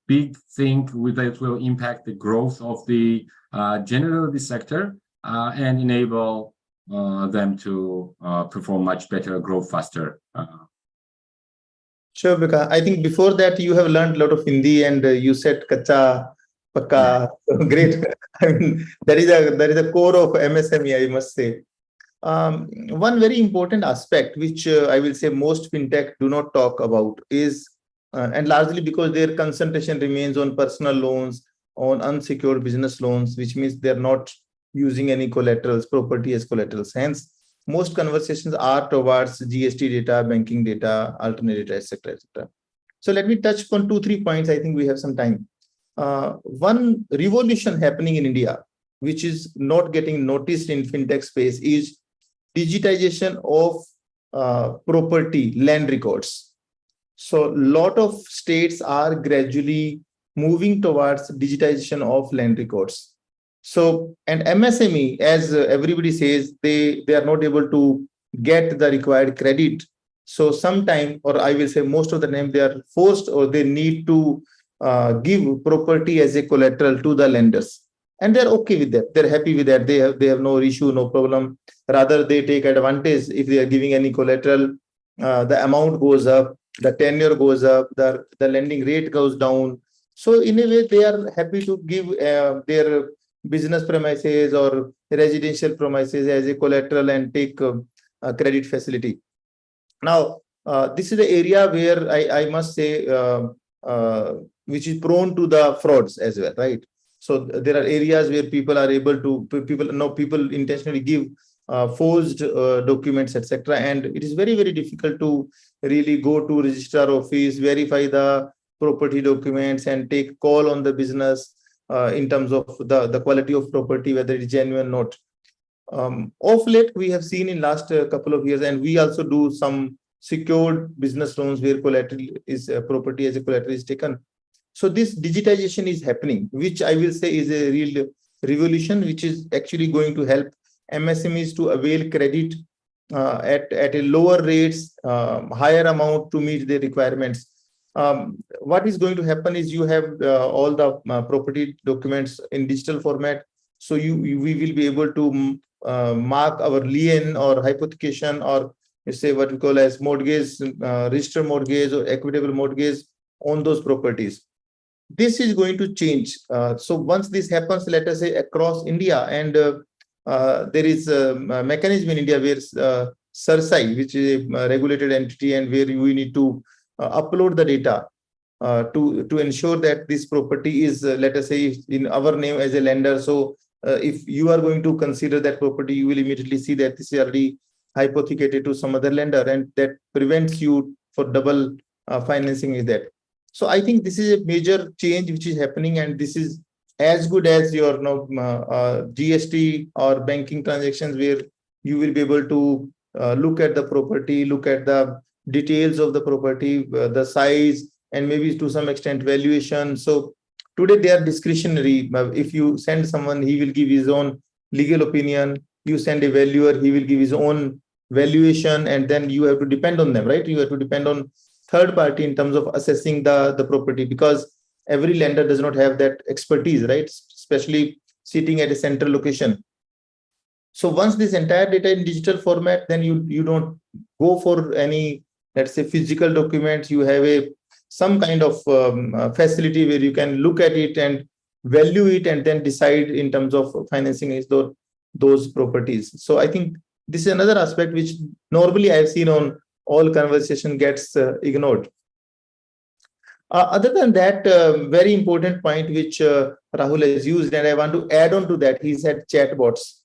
big thing that will impact the growth of the generally the sector and enable them to perform much better, grow faster. Sure, because I think before that you have learned a lot of Hindi, and you said kacha, pakka. Great. I mean, that is a core of MSME, I must say. One very important aspect, which I will say most fintech do not talk about, is, and largely because their concentration remains on personal loans, on unsecured business loans, which means they're not using any collaterals, property as collaterals. Hence, most conversations are towards GST data, banking data, alternate data, etc., etc. So let me touch upon 2-3 points. I think we have some time. One revolution happening in India, which is not getting noticed in fintech space, is digitization of property, land records. So a lot of states are gradually moving towards digitization of land records. So, and MSME, as everybody says, they are not able to get the required credit. So sometime, or I will say most of the time, they are forced or they need to give property as a collateral to the lenders. And they're okay with that. They're happy with that. They have no issue, no problem. Rather, they take advantage if they are giving any collateral. The amount goes up, the tenure goes up, the lending rate goes down. So in a way, they are happy to give their business premises or residential premises as a collateral and take a credit facility. Now, this is the area where I must say, which is prone to the frauds as well, right? So there are areas where people are able to, people intentionally give forged documents, etc. And it is very difficult to really go to registrar office, verify the property documents and take call on the business in terms of the quality of property, whether it is genuine or not. Of late, we have seen in last couple of years, and we also do some secured business loans where collateral is property as a collateral is taken. So this digitization is happening, which I will say is a real revolution, which is actually going to help MSMEs to avail credit at a lower rates, higher amount to meet their requirements. What is going to happen is you have all the property documents in digital format. So we will be able to mark our lien or hypothecation, or you say what we call as mortgage, register mortgage or equitable mortgage on those properties. This is going to change. So once this happens, let us say across India, and there is a mechanism in India where SARSAI, which is a regulated entity, and where we need to upload the data to ensure that this property is, let us say, in our name as a lender. So if you are going to consider that property, you will immediately see that this is already hypothecated to some other lender, and that prevents you for double financing is that. So I think this is a major change which is happening, and this is as good as your GST or banking transactions, where you will be able to look at the property, look at the details of the property, the size, and maybe to some extent valuation. So today they are discretionary. If you send someone, he will give his own legal opinion. You send a valuer, he will give his own valuation, and then you have to depend on them, right? You have to depend on third party in terms of assessing the property, because every lender does not have that expertise, right? Especially sitting at a central location. So once this entire data in digital format, then you don't go for any, let's say, physical documents. You have some kind of facility where you can look at it and value it, and then decide in terms of financing those properties. So I think this is another aspect which normally I've seen on all conversation gets ignored. Other than that, very important point which Rahul has used, and I want to add on to that, he said chatbots.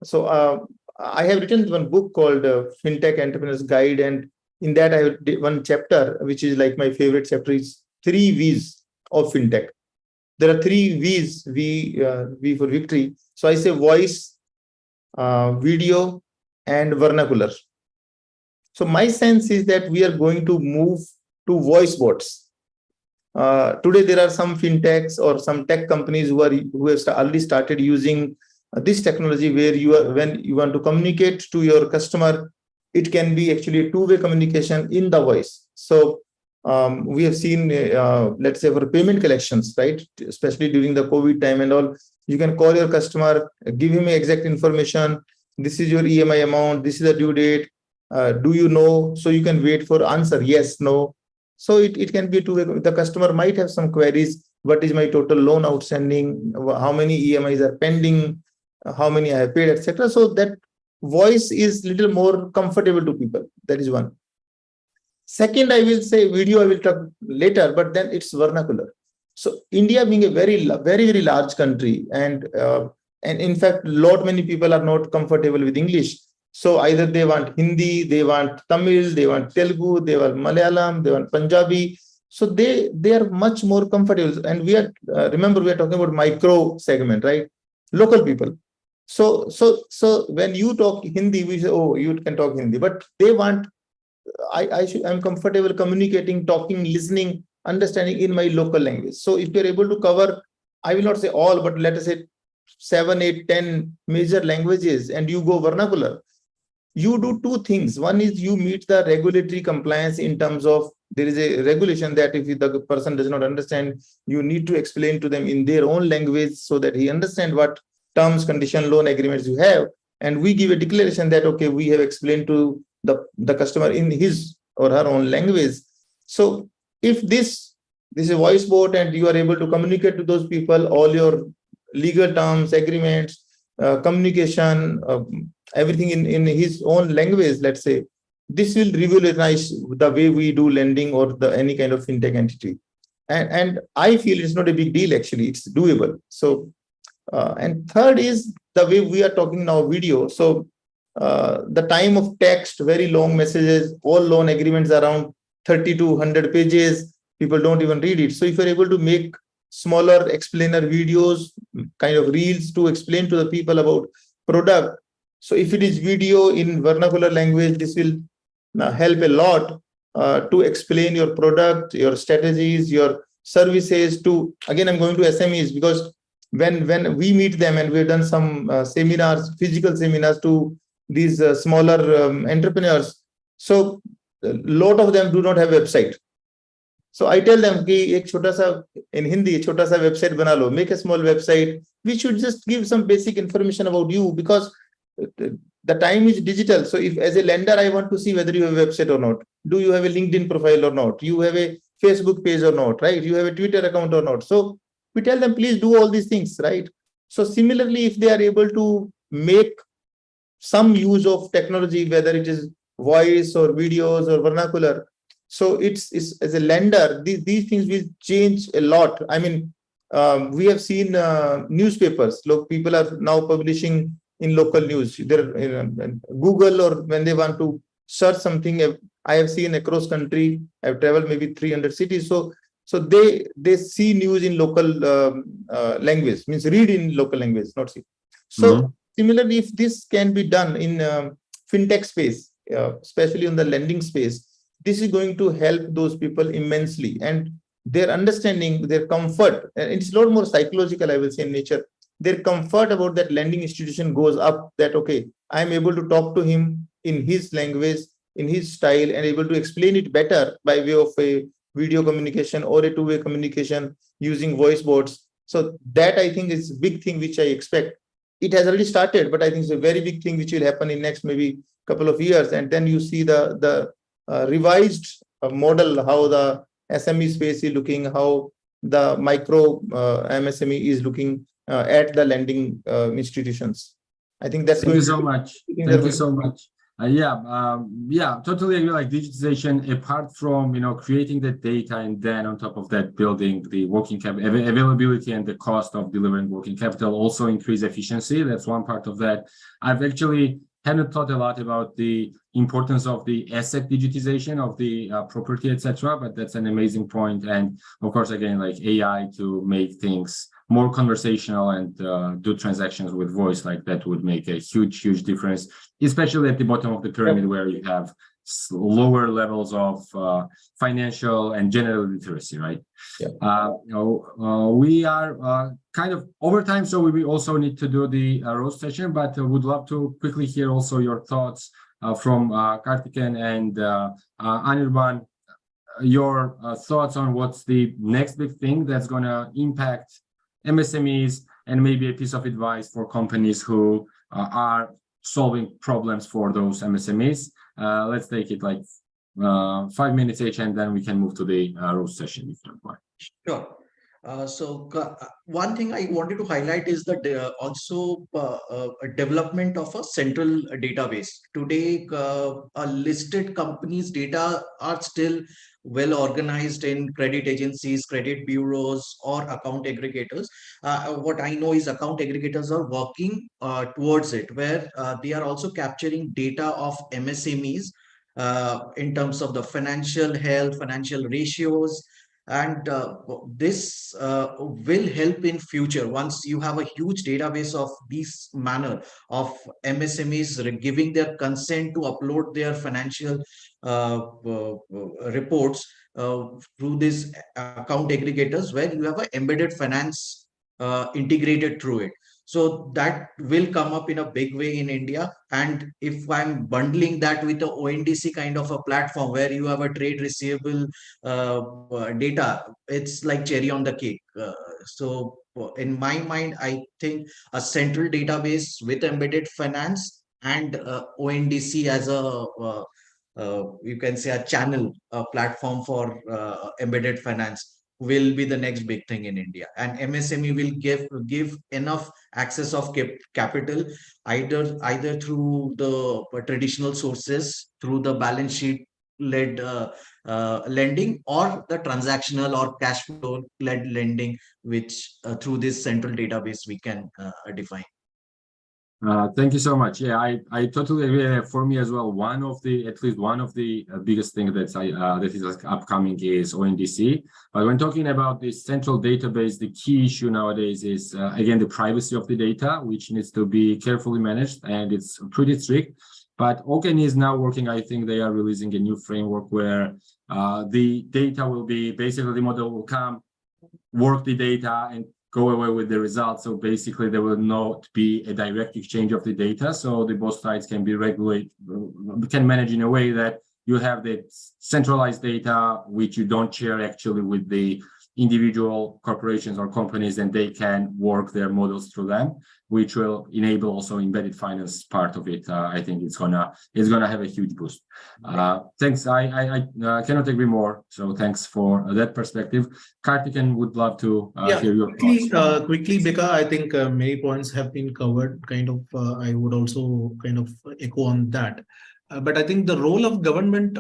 So I have written one book called FinTech Entrepreneur's Guide, and in that I have one chapter which is like my favorite chapter, is 3 V's of FinTech. There are 3 V's, V for victory. So I say voice, video, and vernacular. So my sense is that we are going to move to voice bots. Today there are some fintechs or some tech companies who have already started using this technology, where when you want to communicate to your customer, it can be actually a two-way communication in the voice. So we have seen, let's say, for payment collections, right? Especially during the COVID time and all, you can call your customer, give him exact information. This is your EMI amount. This is the due date. Do you know? So you can wait for answer, yes, no. So it can be two-way. The customer might have some queries. What is my total loan outstanding? How many EMIs are pending? How many I have paid, etc. So that voice is little more comfortable to people. That is one. Second, I will say video, I will talk later, but then it's vernacular. So India being a very, very large country, and in fact, many people are not comfortable with English. So either they want Hindi, they want Tamil, they want Telugu, they want Malayalam, they want Punjabi. So they are much more comfortable. And we are, remember, we are talking about micro segment, right? Local people. So when you talk Hindi, we say, oh, you can talk Hindi, but they want, I'm comfortable communicating, talking, listening, understanding in my local language. So if you're able to cover, I will not say all, but let us say 7, 8, 10 major languages, and you go vernacular, you do two things. One is you meet the regulatory compliance in terms of, there is a regulation that if the person does not understand, you need to explain to them in their own language so that he understands what terms, condition, loan agreements you have. And we give a declaration that, okay, we have explained to the customer in his or her own language. So if this is a voice bot and you are able to communicate to those people, all your legal terms, agreements, communication, everything in his own language, let's say, this will revolutionize the way we do lending or any kind of fintech entity. And I feel it's not a big deal, actually, it's doable. So, and third is the way we are talking now, video. So the time of text, very long messages, all loan agreements around 30 to 100 pages, people don't even read it. So if you're able to make smaller explainer videos, kind of reels to explain to the people about product. So if it is video in vernacular language, this will help a lot to explain your product, your strategies, your services to, again, I'm going to SMEs, because when we meet them, and we've done some seminars, physical seminars to these smaller entrepreneurs. So a lot of them do not have website. So I tell them, in Hindi, chota sa website bana lo, make a small website. We should just give some basic information about you, because the time is digital. So if as a lender, I want to see whether you have a website or not. Do you have a LinkedIn profile or not? You have a Facebook page or not, right? You have a Twitter account or not? So we tell them, please do all these things, right? So similarly, if they are able to make some use of technology, whether it is voice or videos or vernacular, so it's as a lender, these things will change a lot. I mean, we have seen newspapers. Look, people are now publishing in local news. Google, or when they want to search something, I have seen across country, I've traveled maybe 300 cities. So they see news in local language, means read in local language, not see. So similarly, if this can be done in fintech space, especially on the lending space, this is going to help those people immensely, and their understanding, their comfort, and it's a lot more psychological, I will say, in nature. Their comfort about that lending institution goes up, that, okay, I'm able to talk to him in his language, in his style, and able to explain it better by way of a video communication or a two-way communication using voice bots. So that, I think, is a big thing which I expect. It has already started, but I think it's a very big thing which will happen in next maybe couple of years. And then you see the revised model, how the SME space is looking, how the micro MSME is looking at the lending institutions. I think that's Thank you so much. Thank you so much. Yeah, totally agree. Like digitization, apart from creating the data, and then on top of that, building the working capital availability and the cost of delivering working capital, also increase efficiency. That's one part of that. I've actually haven't thought a lot about the importance of the asset digitization of the property, etc. But that's an amazing point. And of course, again, like AI to make things more conversational and do transactions with voice, like that would make a huge difference, especially at the bottom of the pyramid where you have lower levels of financial and general literacy, right? Yeah. We are kind of over time, so we also need to do the roast session, but would love to quickly hear also your thoughts from Karthikeyan and Anirban, your thoughts on what's the next big thing that's going to impact MSMEs, and maybe a piece of advice for companies who are solving problems for those MSMEs. Let's take it like 5 minutes each, and then we can move to the roast session if you don't mind. Sure. So one thing I wanted to highlight is that also a development of a central database. Today, listed companies' data are still well organized in credit agencies, credit bureaus, or account aggregators. What I know is account aggregators are working towards it, where they are also capturing data of MSMEs in terms of the financial health, financial ratios. And this will help in future once you have a huge database of this manner of MSMEs giving their consent to upload their financial reports through these account aggregators, where you have an embedded finance integrated through it. So that will come up in a big way in India. And if I'm bundling that with the ONDC kind of a platform where you have a trade receivable data, it's like cherry on the cake. So in my mind, I think a central database with embedded finance and ONDC as a you can say a channel, a platform for embedded finance will be the next big thing in India. And MSME will give enough access of capital, either through the traditional sources, through the balance sheet led lending, or the transactional or cash flow led lending, which through this central database we can define. Thank you so much. Yeah, I totally agree. For me as well, at least one of the biggest things that is like upcoming is ONDC. But when talking about this central database, the key issue nowadays is again the privacy of the data, which needs to be carefully managed, and it's pretty strict. But Oken is now working. I think they are releasing a new framework where the data will be basically the model will come, work the data, and go away with the results. So basically there will not be a direct exchange of the data. So the both sides can be can manage in a way that you have the centralized data, which you don't share actually with the individual corporations or companies, and they can work their models through them, which will enable also embedded finance part of it. I think it's gonna have a huge boost. Thanks. I cannot agree more. So thanks for that perspective. Karthikeyan would love to hear your thoughts. Quickly, Beka, I think many points have been covered. I would also kind of echo on that. But I think the role of government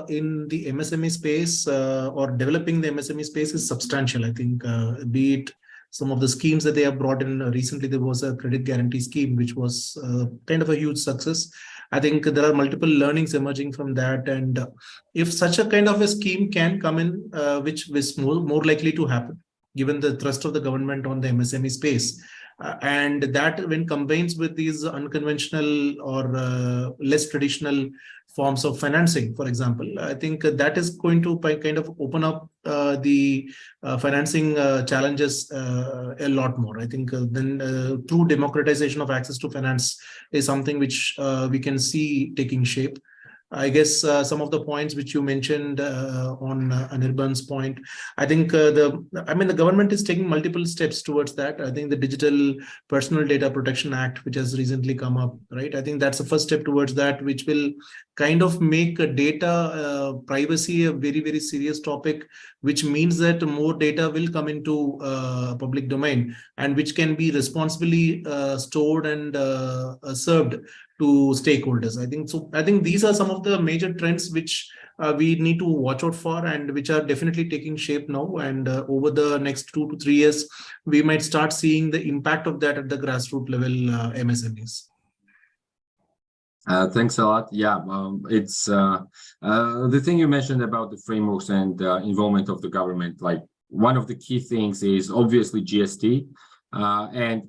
in the MSME space or developing the MSME space is substantial. I think be it some of the schemes that they have brought in. Recently, there was a credit guarantee scheme, which was kind of a huge success. I think there are multiple learnings emerging from that. And if such a kind of a scheme can come in, which is more likely to happen, given the thrust of the government on the MSME space, and that when combines with these unconventional or less traditional forms of financing, for example, I think that is going to kind of open up the financing challenges a lot more. I think then true democratization of access to finance is something which we can see taking shape. I guess some of the points which you mentioned on Anirban's point, I think the government is taking multiple steps towards that. I think the Digital Personal Data Protection Act, which has recently come up, right? I think that's the first step towards that, which will kind of make data privacy a very, very serious topic, which means that more data will come into public domain and which can be responsibly stored and served to stakeholders. I think these are some of the major trends which we need to watch out for and which are definitely taking shape now. And over the next 2 to 3 years, we might start seeing the impact of that at the grassroots level MSMEs. Thanks a lot. Yeah, it's the thing you mentioned about the frameworks and involvement of the government. Like one of the key things is obviously GST, and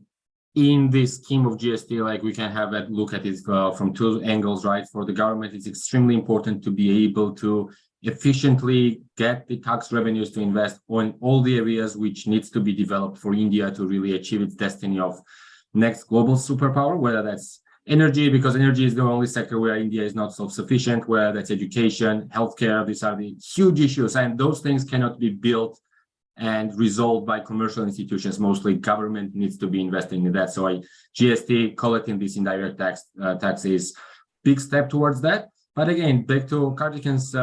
in this scheme of GST, like we can have a look at it from two angles, right? For the government, it's extremely important to be able to efficiently get the tax revenues to invest on all the areas which needs to be developed for India to really achieve its destiny of next global superpower, whether that's energy, because energy is the only sector where India is not self-sufficient, whether that's education, healthcare. These are the huge issues, and those things cannot be built and resolved by commercial institutions. Mostly government needs to be investing in that. So GST, collecting this indirect tax is big step towards that. But again, back to Kartiken's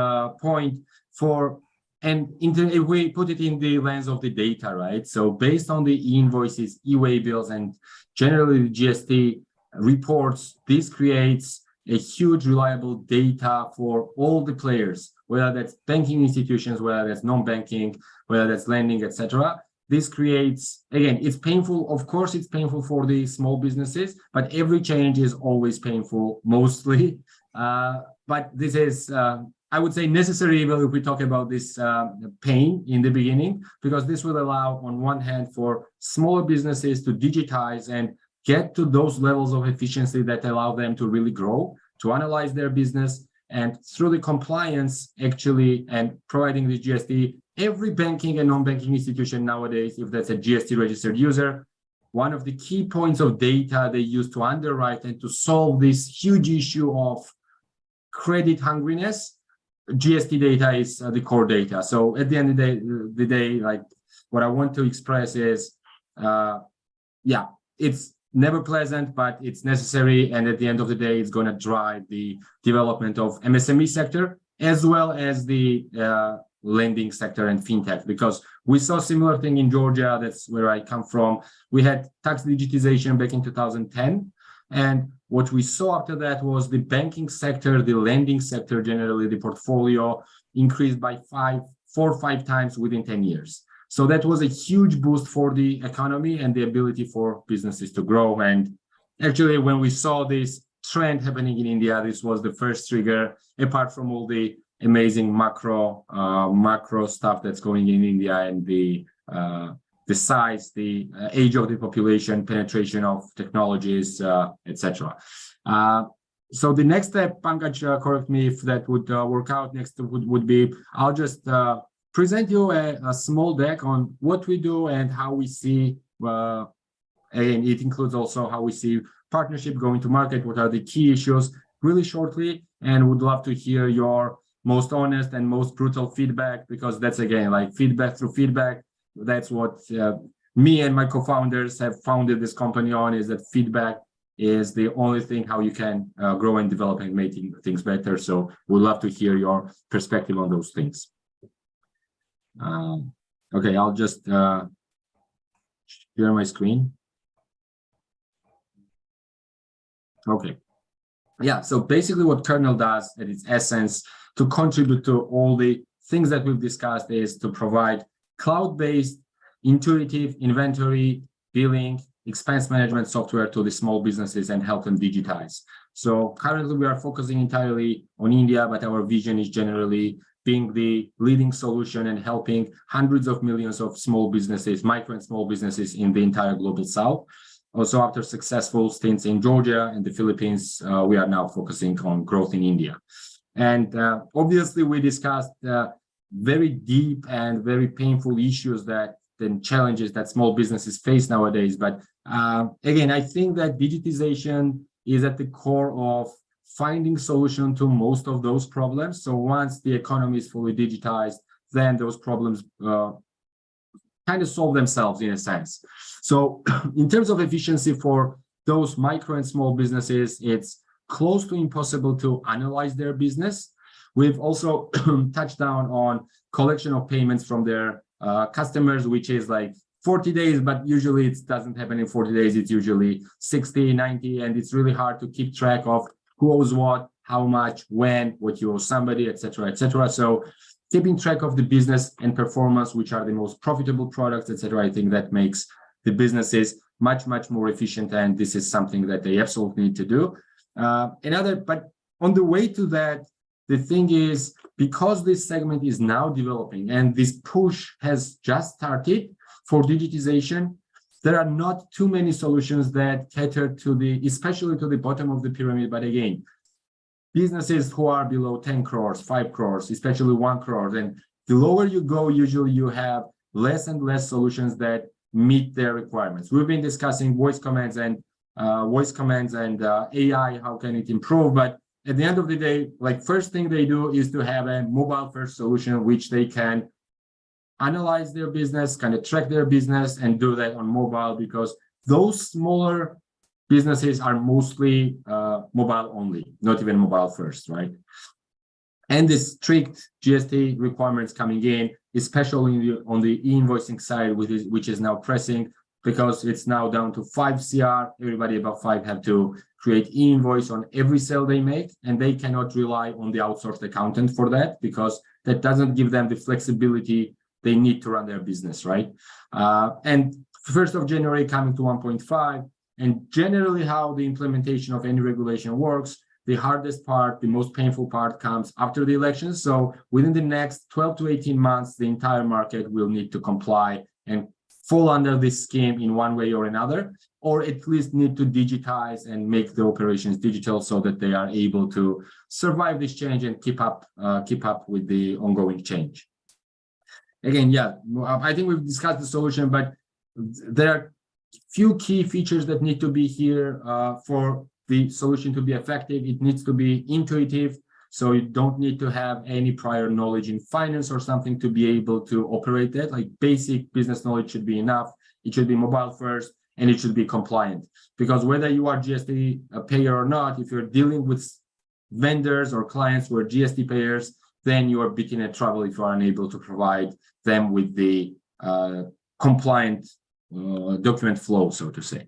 point, if we put it in the lens of the data, right? So based on the e-invoices, e-way bills, and generally the GST reports, this creates a huge reliable data for all the players, whether that's banking institutions, whether that's non-banking, whether that's lending, etc. This creates, again, it's painful. Of course, it's painful for the small businesses, but every change is always painful, mostly. But this is, I would say, necessary even if we talk about this pain in the beginning, because this will allow, on one hand, for smaller businesses to digitize and get to those levels of efficiency that allow them to really grow, to analyze their business, and through the compliance, actually, and providing the GST, every banking and non-banking institution nowadays, if that's a GST registered user, one of the key points of data they use to underwrite and to solve this huge issue of credit hungriness, GST data is the core data. So at the end of the day, like what I want to express is, yeah, it's never pleasant, but it's necessary. And at the end of the day, it's going to drive the development of MSME sector, as well as the lending sector and fintech, because we saw a similar thing in Georgia. That's where I come from. We had tax digitization back in 2010. And what we saw after that was the banking sector, the lending sector, generally the portfolio increased by 4 or 5 times within 10 years. So that was a huge boost for the economy and the ability for businesses to grow. And actually, when we saw this trend happening in India, this was the first trigger, apart from all the amazing macro stuff that's going in India, and the size, the age of the population, penetration of technologies, etc. So the next step, Pankaj, correct me if that would work out. Next would be, I'll just present you a small deck on what we do and how we see, and it includes also how we see partnership going to market, what are the key issues, really shortly, and would love to hear your most honest and most brutal feedback, because that's, again, like feedback through feedback. That's what me and my co-founders have founded this company on, is that feedback is the only thing how you can grow and develop and make things better. So we'd love to hear your perspective on those things. Okay, I'll just share my screen. Okay. Yeah, so basically what Kernel does at its essence to contribute to all the things that we've discussed is to provide cloud-based intuitive inventory, billing, expense management software to the small businesses and help them digitize. So currently we are focusing entirely on India, but our vision is generally being the leading solution and helping hundreds of millions of small businesses, micro and small businesses in the entire global South. Also, after successful stints in Georgia and the Philippines, we are now focusing on growth in India. And obviously, we discussed very deep and very painful issues and challenges that small businesses face nowadays. But again, I think that digitization is at the core of finding solution to most of those problems. So once the economy is fully digitized, then those problems kind of solve themselves in a sense. So in terms of efficiency for those micro and small businesses, it's close to impossible to analyze their business. We've also touched down on collection of payments from their customers, which is like 40 days, but usually it doesn't happen in 40 days. It's usually 60, 90, and it's really hard to keep track of who owes what, how much, when, what you owe somebody, etc., etc. So keeping track of the business and performance, which are the most profitable products, etc., I think that makes the businesses much, much more efficient, and this is something that they absolutely need to do. But on the way to that, the thing is, because this segment is now developing and this push has just started for digitization, there are not too many solutions that cater to especially to the bottom of the pyramid. But again, businesses who are below 10 crores, 5 crores, especially 1 crore, and the lower you go, usually you have less and less solutions that meet their requirements. We've been discussing voice commands and AI, how can it improve? But at the end of the day, like first thing they do is to have a mobile first solution, which they can analyze their business, kind of track their business and do that on mobile, because those smaller businesses are mostly mobile only, not even mobile first, right? And the strict GST requirements coming in, especially on the e-invoicing side, which is now pressing, because it's now down to 5 CR. Everybody above 5 have to create e-invoice on every sale they make, and they cannot rely on the outsourced accountant for that, because that doesn't give them the flexibility they need to run their business, right? And 1st of January coming to 1.5, and generally how the implementation of any regulation works, the hardest part, the most painful part comes after the elections. So within the next 12 to 18 months, the entire market will need to comply and fall under this scheme in one way or another, or at least need to digitize and make the operations digital so that they are able to survive this change and keep up with the ongoing change. Again, yeah, I think we've discussed the solution, but there are few key features that need to be here for the solution to be effective. It needs to be intuitive, so you don't need to have any prior knowledge in finance or something to be able to operate that. Like basic business knowledge should be enough. It should be mobile first, and it should be compliant. Because whether you are GST payer or not, if you're dealing with vendors or clients who are GST payers, then you are big in trouble if you are unable to provide them with the compliant document flow, so to say.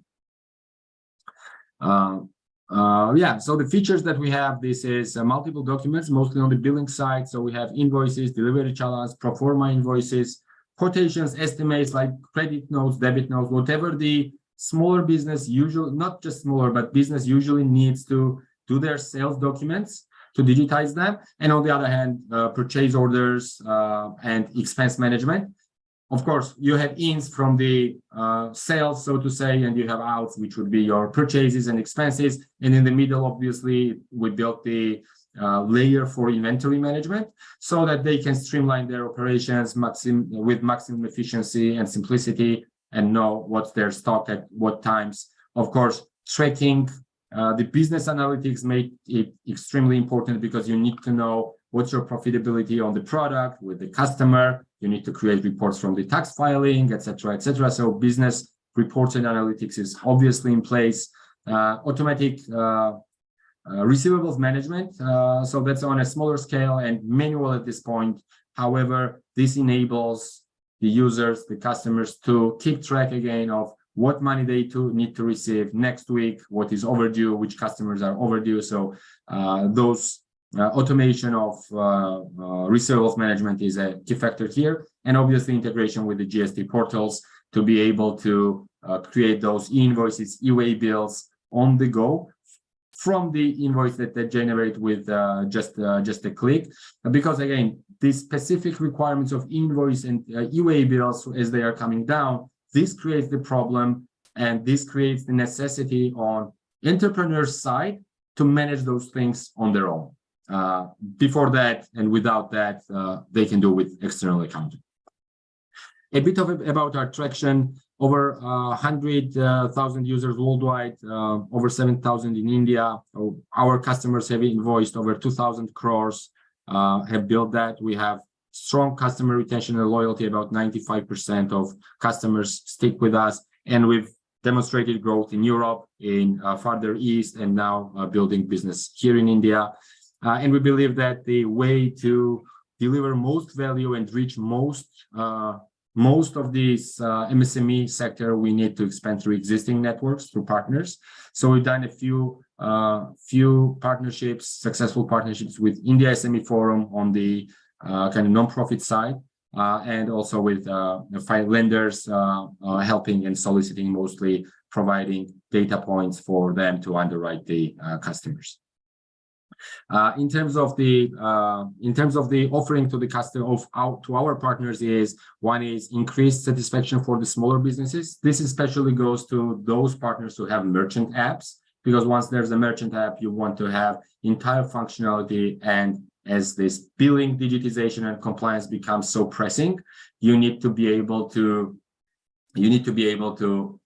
So the features that we have, this is multiple documents, mostly on the billing side. So we have invoices, delivery challenge, pro forma invoices, quotations, estimates like credit notes, debit notes, whatever the smaller business usually, not just smaller, but business usually needs to do their sales documents to digitize them. And on the other hand, purchase orders and expense management. Of course, you have ins from the sales, so to say, and you have outs, which would be your purchases and expenses. And in the middle, obviously, we built the layer for inventory management so that they can streamline their operations with maximum efficiency and simplicity and know what's their stock at what times. Of course, tracking the business analytics make it extremely important because you need to know what's your profitability on the product with the customer. You need to create reports from the tax filing, etc., etc. So business reports and analytics is obviously in place. Automatic receivables management. So that's on a smaller scale and manual at this point. However, this enables the users, the customers to keep track again of what money they need to receive next week, what is overdue, which customers are overdue. So those automation of receivables management is a key factor here, and obviously integration with the GST portals to be able to create those invoices, e-way bills on the go from the invoice that they generate with just a click. Because again, the specific requirements of invoice and e-way bills, as they are coming down, this creates the problem, and this creates the necessity on entrepreneurs' side to manage those things on their own. Before that and without that, they can do with external accounting. A bit about our traction: over 100,000 users worldwide, over 7,000 in India. Our customers have invoiced over 2,000 crores, have built that. We have strong customer retention and loyalty. About 95% of customers stick with us, and we've demonstrated growth in Europe, in farther east, and now building business here in India. And we believe that the way to deliver most value and reach most of this MSME sector, we need to expand through existing networks, through partners. So we've done a few partnerships, successful partnerships with India SME Forum on the kind of non-profit side, and also with lenders helping and soliciting, mostly providing data points for them to underwrite the customers. In terms of the offering to the customer to our partners one is increased satisfaction for the smaller businesses. This especially goes to those partners who have merchant apps, because once there's a merchant app, you want to have entire functionality, and as this billing, digitization, and compliance becomes so pressing, you need to be able to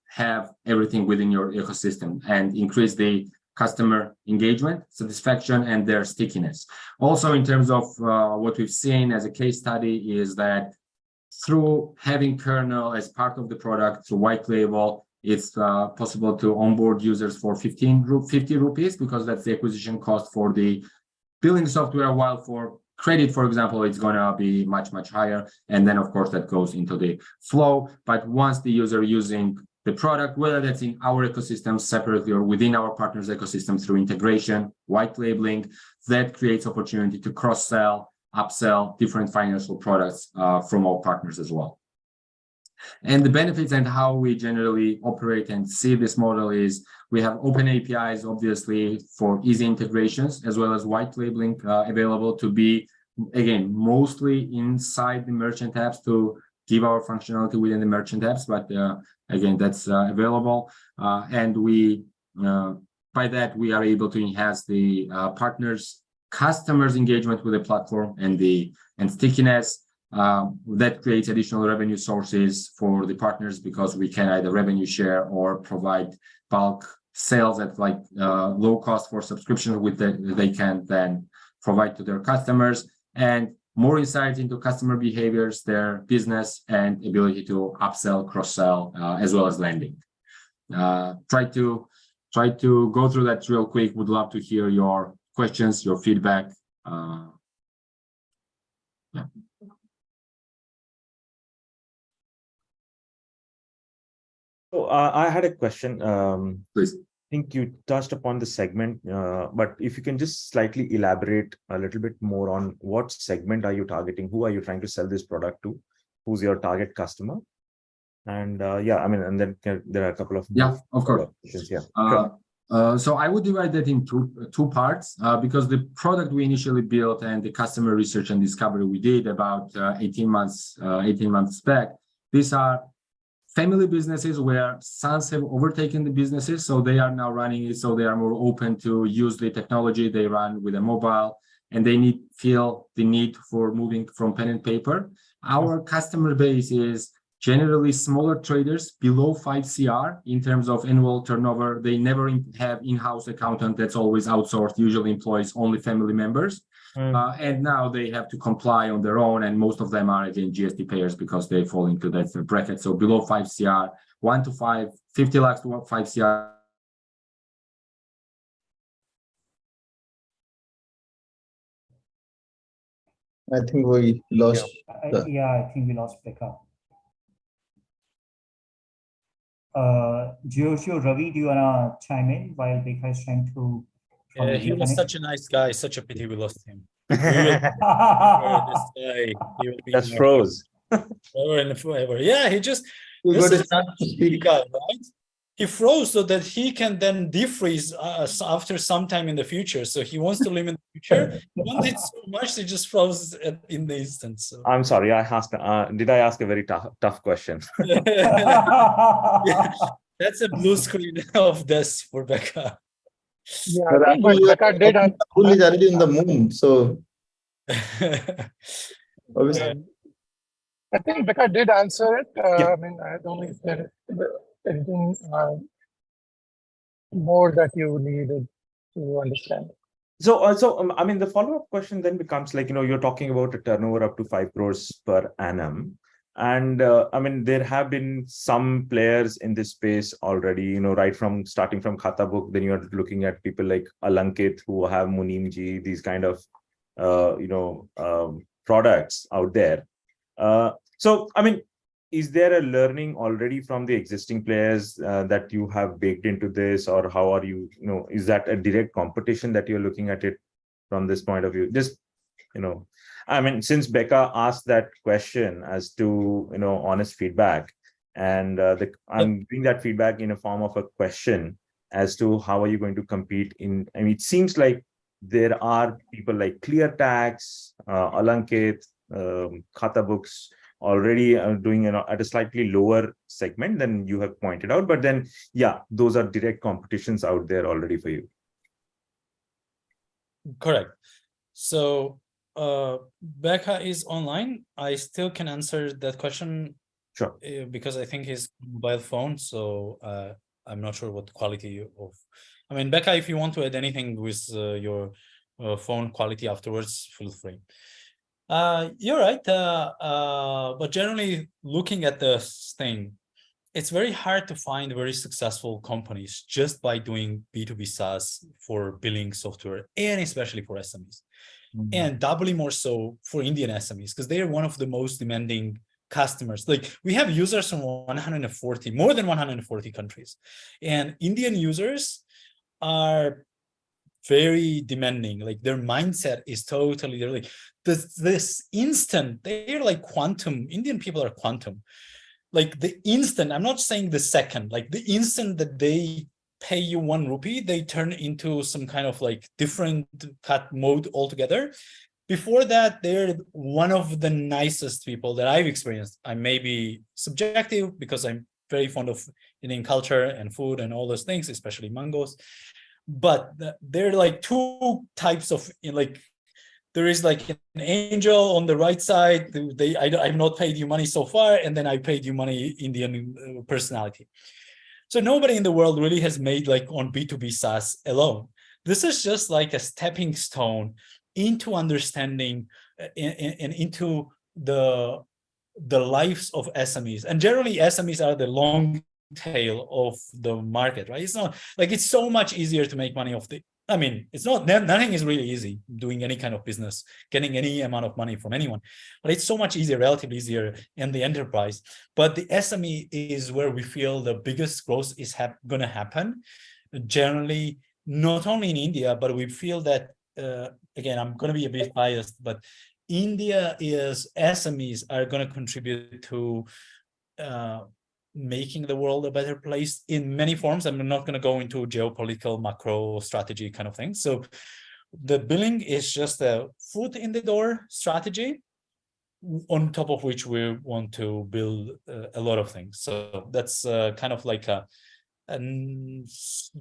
have everything within your ecosystem and increase the customer engagement, satisfaction, and their stickiness. Also, in terms of what we've seen as a case study is that through having Kernel as part of the product, through white label, it's possible to onboard users for 50 rupees, because that's the acquisition cost for the billing software, while for credit, for example, it's going to be much, much higher. And then, of course, that goes into the flow. But once the user using the product, whether that's in our ecosystem separately or within our partners' ecosystem through integration, white labeling, that creates opportunity to cross-sell, upsell different financial products from our partners as well. And the benefits and how we generally operate and see this model is we have open APIs, obviously, for easy integrations, as well as white labeling available to be, again, mostly inside the merchant apps to give our functionality within the merchant apps. But again, that's available. And we, by that, we are able to enhance the customers' engagement with the platform and stickiness. That creates additional revenue sources for the partners, because we can either revenue share or provide bulk sales at low cost for subscription they can then provide to their customers, and more insights into customer behaviors, their business, and ability to upsell, cross-sell, as well as lending. Try to go through that real quick. Would love to hear your questions, your feedback. Yeah. So I had a question. Please. I think you touched upon the segment, but if you can just slightly elaborate a little bit more on what segment are you targeting? Who are you trying to sell this product to? Who's your target customer? And and then there are a couple of of course. questions. Yeah. Sure. So I would divide that into two parts, because the product we initially built and the customer research and discovery we did about 18 months back, these are family businesses where sons have overtaken the businesses, so they are now running it, so they are more open to use the technology. They run with a mobile, and they feel the need for moving from pen and paper. Our customer base is generally smaller traders below 5 CR in terms of annual turnover. They never have in-house accountant that's always outsourced, usually employs only family members. And now they have to comply on their own, and most of them are, again, GST payers because they fall into that bracket. So below 5 CR, 1 to 5, 50 lakhs to 5 CR. I think we lost. I think we lost Becca. Joshua, Ravi, do you want to chime in while Becca is trying to... he was such a nice guy. Such a pity we lost him. That's froze. Forever and forever. Yeah, he just You This got a is chance to the speak. guy, right? He froze so that he can then defreeze after some time in the future. So he wants to live in the future. He wanted it so much, he just froze in the instant. So. I'm sorry, did I ask a very tough question? Yeah, that's a blue screen of death for Becca. Yeah, But but Rahul, Becca did. Rahul is already in the moon, so obviously. I think Becca did answer it. Yeah. I mean, I don't know if there is anything more that you needed to understand. So, I mean, the follow-up question then becomes like, you're talking about a turnover up to 5 crores per annum. And I mean, there have been some players in this space already, right from starting from Khata Book, then you're looking at people like Alankit who have Munimji, these kind of, products out there. So, I mean, is there a learning already from the existing players that you have baked into this, or how are you, is that a direct competition that you're looking at it from this point of view? Just, I mean, since Becca asked that question as to, honest feedback, and I'm giving that feedback in a form of a question as to how are you going to compete in, I mean, it seems like there are people like ClearTax, Alankit, Khata Books, already doing at a slightly lower segment than you have pointed out, but then yeah, those are direct competitions out there already for you. Correct. So Becca is online. I still can answer that question. Sure. Because I think he's mobile phone, so I'm not sure what quality of. I mean, Becca, if you want to add anything with your phone quality afterwards, feel free. You're right, but generally looking at this thing, it's very hard to find very successful companies just by doing B2B SaaS for billing software, and especially for SMEs, and doubly more so for Indian SMEs, because they are one of the most demanding customers. Like, we have users from more than 140 countries, and Indian users are very demanding. Like, their mindset is totally, they're like this instant, they're like quantum. Indian people are quantum. Like, the instant, I'm not saying the second, like the instant that they pay you 1 rupee, they turn into some kind of like different cut mode altogether. Before that, they're one of the nicest people that I've experienced. I may be subjective because I'm very fond of Indian culture and food and all those things, especially mangoes. But they're like two types of, like, there is like an angel on the right side. I've not paid you money so far, and then I paid you money, Indian personality. So nobody in the world really has made like on B2B SaaS alone. This is just like a stepping stone into understanding and into the lives of SMEs. And generally SMEs are the long tail of the market, right? It's not like, it's so much easier to make money off the, I mean, it's not, nothing is really easy doing any kind of business, getting any amount of money from anyone, but it's so much easier, relatively easier in the enterprise. But the SME is where we feel the biggest growth is going to happen. Generally, not only in India, but we feel that, again, I'm going to be a bit biased, but India is, SMEs are going to contribute to making the world a better place in many forms. I'm not going to go into geopolitical macro strategy kind of thing. So the billing is just a foot in the door strategy, on top of which we want to build a lot of things. So that's kind of like a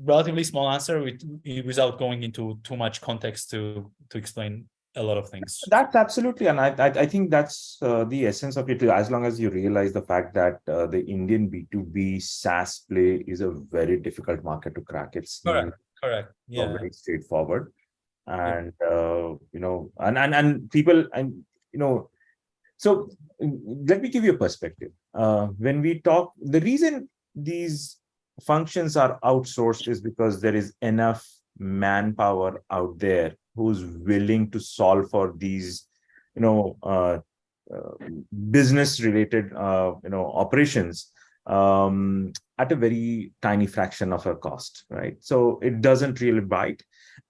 relatively small answer without going into too much context to explain a lot of things. That's absolutely, and I think that's the essence of it. As long as you realize the fact that the Indian B2B SaaS play is a very difficult market to crack. It's correct. Yeah, very straightforward, and and people, and so let me give you a perspective. When we talk, the reason these functions are outsourced is because there is enough manpower out there who's willing to solve for these, business related, operations at a very tiny fraction of a cost, right? So it doesn't really bite.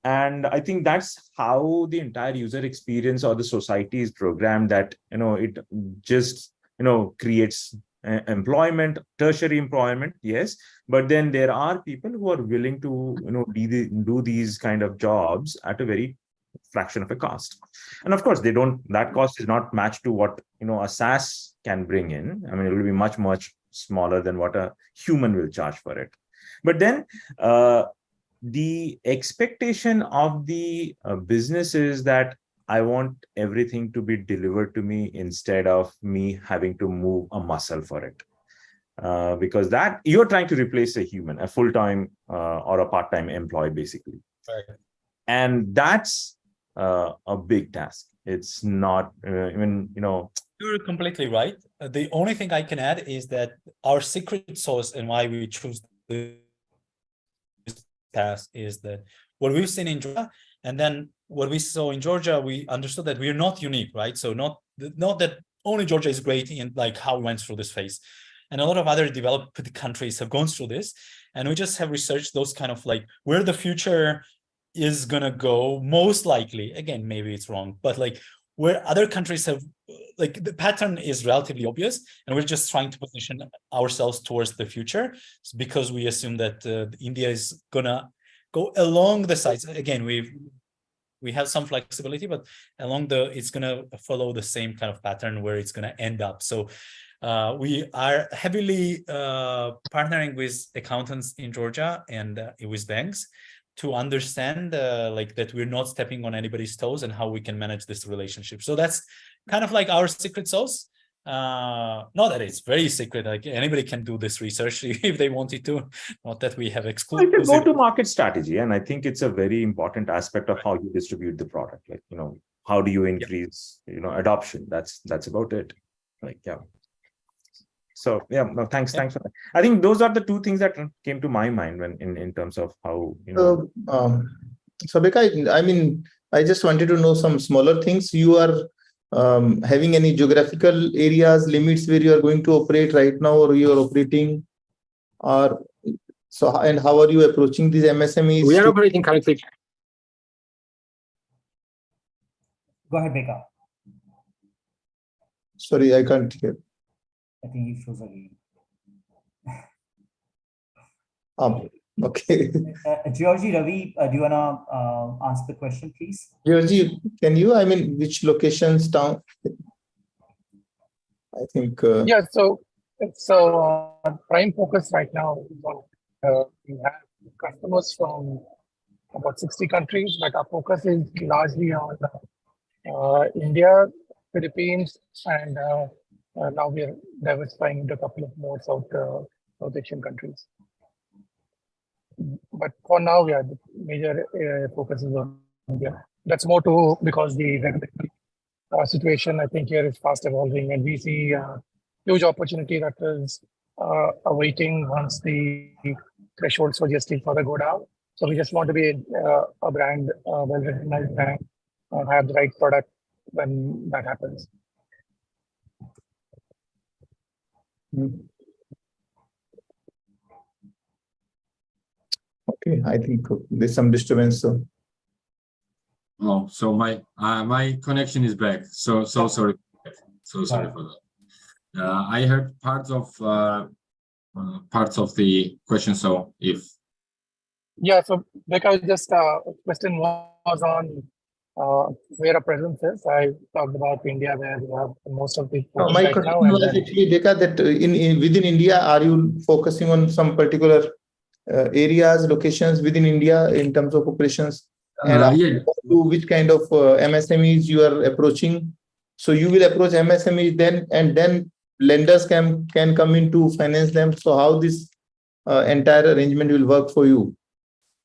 And I think that's how the entire user experience or the society is programmed, that, it just, creates employment, tertiary employment, yes, but then there are people who are willing to, do these kind of jobs at a very fraction of a cost. And of course, that cost is not matched to what, a SaaS can bring in. I mean, it will be much, much smaller than what a human will charge for it. But then the expectation of the business is that I want everything to be delivered to me instead of me having to move a muscle for it. Because that you're trying to replace a human, a full-time or a part-time employee, basically. Right. And that's a big task. It's not even, You're completely right. The only thing I can add is that our secret sauce and why we choose this task is that what we've seen in Georgia, and then what we saw in Georgia, we understood that we're not unique, right? So not that only Georgia is great in like how we went through this phase. And a lot of other developed countries have gone through this. And we just have researched those kind of like where the future is gonna go, most likely. Again, maybe it's wrong, but like where other countries have, like the pattern is relatively obvious, and we're just trying to position ourselves towards the future because we assume that India is gonna go along the sides. Again, we have some flexibility, but it's gonna follow the same kind of pattern where it's gonna end up. So we are heavily partnering with accountants in Georgia and with banks to understand like that we're not stepping on anybody's toes and how we can manage this relationship. So that's kind of like our secret sauce. Not that it's very secret, like anybody can do this research if they wanted to, not that we have exclusive. It's a go-to-market strategy, and I think it's a very important aspect of how you distribute the product. Like, how do you increase, adoption? That's about it. Like, yeah. So yeah, no, thanks for that. I think those are the two things that came to my mind when in terms of how, So Becca, I mean, I just wanted to know some smaller things. You are having any geographical areas, limits where you are going to operate right now, or you are operating, or so, and how are you approaching these MSMEs? We are operating currently. Go ahead, Becca. Sorry, I can't hear. I think you froze again. Okay. Georgie, Ravi, do you want to answer the question, please? Georgie, can you? I mean, which locations, town? I think. Yeah, so prime focus right now is on we have customers from about 60 countries, but our focus is largely on India, Philippines, and now we are diversifying into a couple of more South Asian countries. But for now, yeah, the major focus is on India. That's more because the regulatory situation, I think, here is fast evolving, and we see huge opportunity that is awaiting once the thresholds for GST further go down. So we just want to be a brand, well-recognized brand, and have the right product when that happens. Okay, I think there's some disturbance. So. Oh, so my connection is back. So sorry. So sorry for that. I heard parts of the question. So if. Yeah. So Becca, just question was on where our presence is. I talked about India, where we have most of the. My right question now, was actually, Becca, that within India, are you focusing on some particular areas, locations within India in terms of operations? And which kind of MSMEs you are approaching? So you will approach MSMEs then, and then lenders can come in to finance them. So how this entire arrangement will work for you?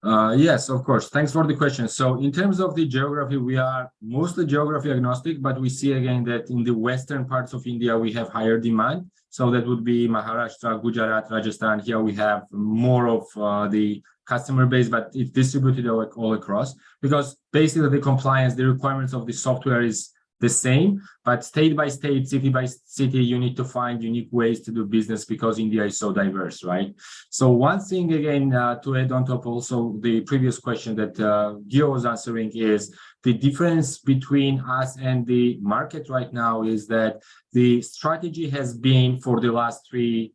Yes, of course. Thanks for the question. So in terms of the geography, we are mostly geography agnostic, but we see again that in the western parts of India, we have higher demand. So that would be Maharashtra, Gujarat, Rajasthan. Here we have more of the customer base, but it's distributed all across, because basically the compliance, the requirements of the software is the same, but state by state, city by city, you need to find unique ways to do business because India is so diverse, right? So one thing again, to add on top also the previous question that Gio was answering is the difference between us and the market right now is that the strategy has been for the last 3-4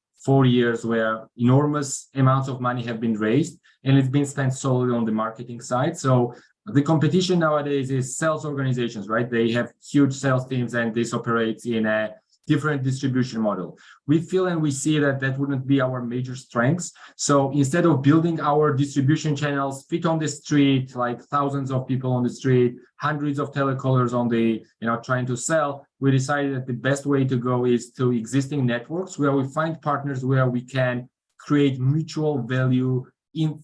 years where enormous amounts of money have been raised and it's been spent solely on the marketing side. So the competition nowadays is sales organizations, right? They have huge sales teams and this operates in a different distribution model. We feel and we see that that wouldn't be our major strengths. So instead of building our distribution channels, feet on the street, like thousands of people on the street, hundreds of telecallers on the, trying to sell, we decided that the best way to go is to existing networks where we find partners where we can create mutual value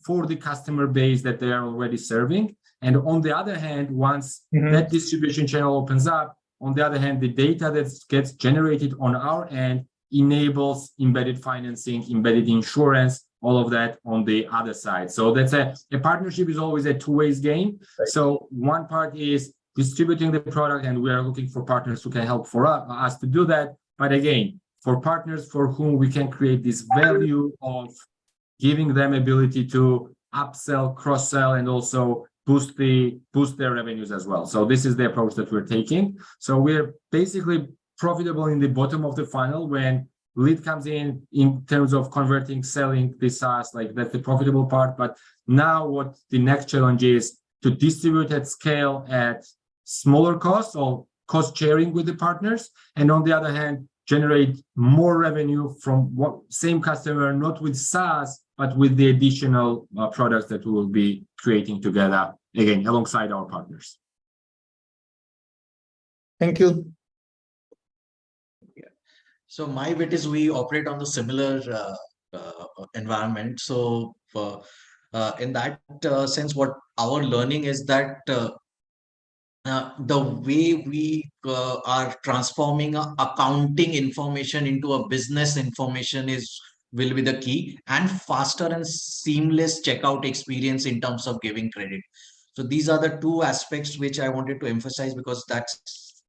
for the customer base that they are already serving. And on the other hand, once that distribution channel opens up, on the other hand, the data that gets generated on our end enables embedded financing, embedded insurance, all of that on the other side. So that's a partnership is always a two-way game. Right. So one part is distributing the product, and we are looking for partners who can help for us to do that. But again, for partners for whom we can create this value of giving them ability to upsell, cross-sell, and also boost their revenues as well. So this is the approach that we're taking. So we're basically profitable in the bottom of the funnel when lead comes in terms of converting, selling the SaaS, like that's the profitable part. But now what the next challenge is to distribute at scale at smaller costs or cost sharing with the partners. And on the other hand, generate more revenue from same customer, not with SaaS, but with the additional products that we will be creating together, again, alongside our partners. Thank you. Yeah. So my bit is we operate on the similar environment. So in that sense, what our learning is that the way we are transforming accounting information into a business information will be the key, and faster and seamless checkout experience in terms of giving credit. So these are the two aspects which I wanted to emphasize because that's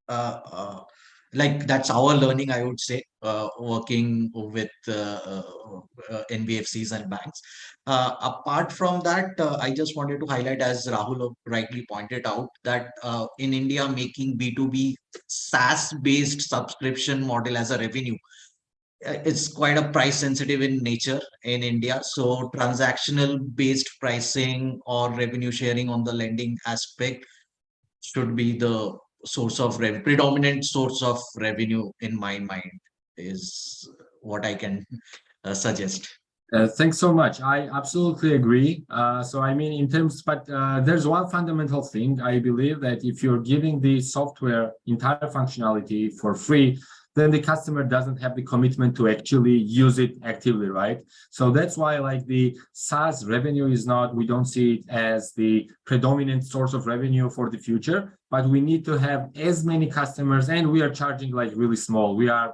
that's our learning, I would say, working with NBFCs and banks. Apart from that, I just wanted to highlight, as Rahul rightly pointed out, that in India, making B2B SaaS-based subscription model as a revenue, it's quite a price sensitive in nature in India. So transactional based pricing or revenue sharing on the lending aspect should be the source of predominant source of revenue in my mind, is what I can suggest. Thanks so much. I absolutely agree. So I mean, in terms, but there's one fundamental thing. I believe that if you're giving the software entire functionality for free, then the customer doesn't have the commitment to actually use it actively, right? So that's why like the SaaS revenue is not, we don't see it as the predominant source of revenue for the future, but we need to have as many customers, and we are charging like really small. We're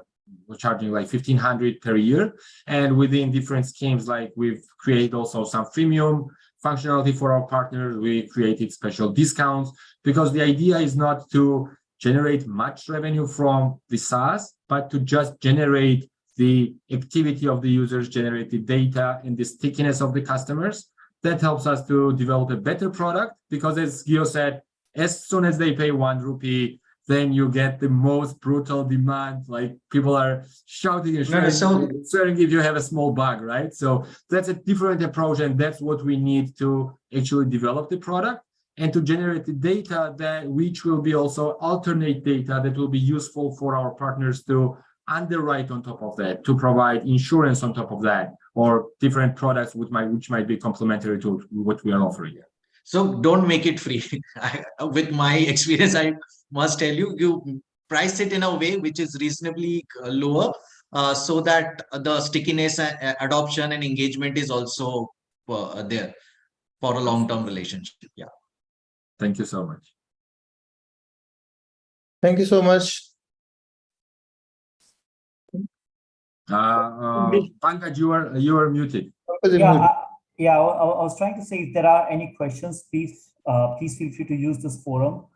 charging like 1,500 per year. And within different schemes, like we've created also some freemium functionality for our partners. We created special discounts because the idea is not to generate much revenue from the SaaS, but to just generate the activity of the users, generate the data and the stickiness of the customers. That helps us to develop a better product because, as Gio said, as soon as they pay 1 rupee, then you get the most brutal demand. Like people are shouting and swearing if you have a small bug, right? So that's a different approach, and that's what we need to actually develop the product and to generate the data which will be also alternate data that will be useful for our partners to underwrite on top of that, to provide insurance on top of that, or different products which might be complementary to what we are offering. So don't make it free. With my experience, I must tell you, you price it in a way which is reasonably lower, so that the stickiness, adoption, and engagement is also there for a long-term relationship. Yeah. Thank you so much. Thank you so much. Pankaj, you are muted. Yeah, I was trying to say if there are any questions, please feel free to use this forum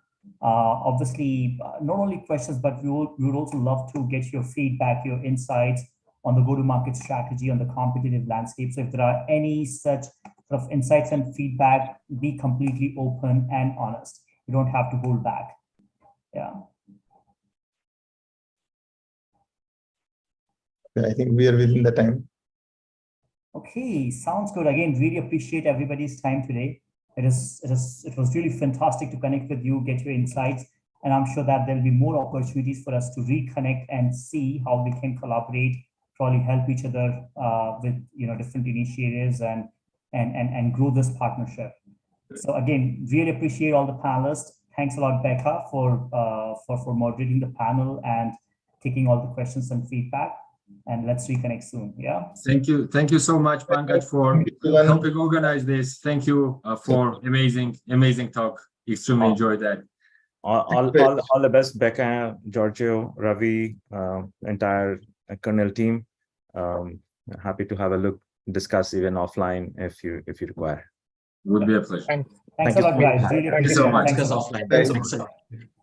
Obviously, not only questions, but we would also love to get your feedback, your insights on the go-to-market strategy, on the competitive landscape. So if there are any such sort of insights and feedback, be completely open and honest. You don't have to hold back. Yeah. I think we are within the time. Okay, sounds good. Again, really appreciate everybody's time today. It was really fantastic to connect with you, get your insights, and I'm sure that there'll be more opportunities for us to reconnect and see how we can collaborate, probably help each other with different initiatives and grow this partnership. So again, really appreciate all the panelists. Thanks a lot, Becca, for moderating the panel and taking all the questions and feedback. And let's reconnect soon. Yeah. Thank you so much, Pankaj, for helping organize this. Thank you for amazing talk. Extremely enjoyed that. All the best, Becca, Giorgio, Ravi, entire Kernel team. Happy to have a look, discuss even offline if you require. Would be a pleasure. Thanks a lot, guys. Really Thank you so much. Discuss offline. Thanks a lot.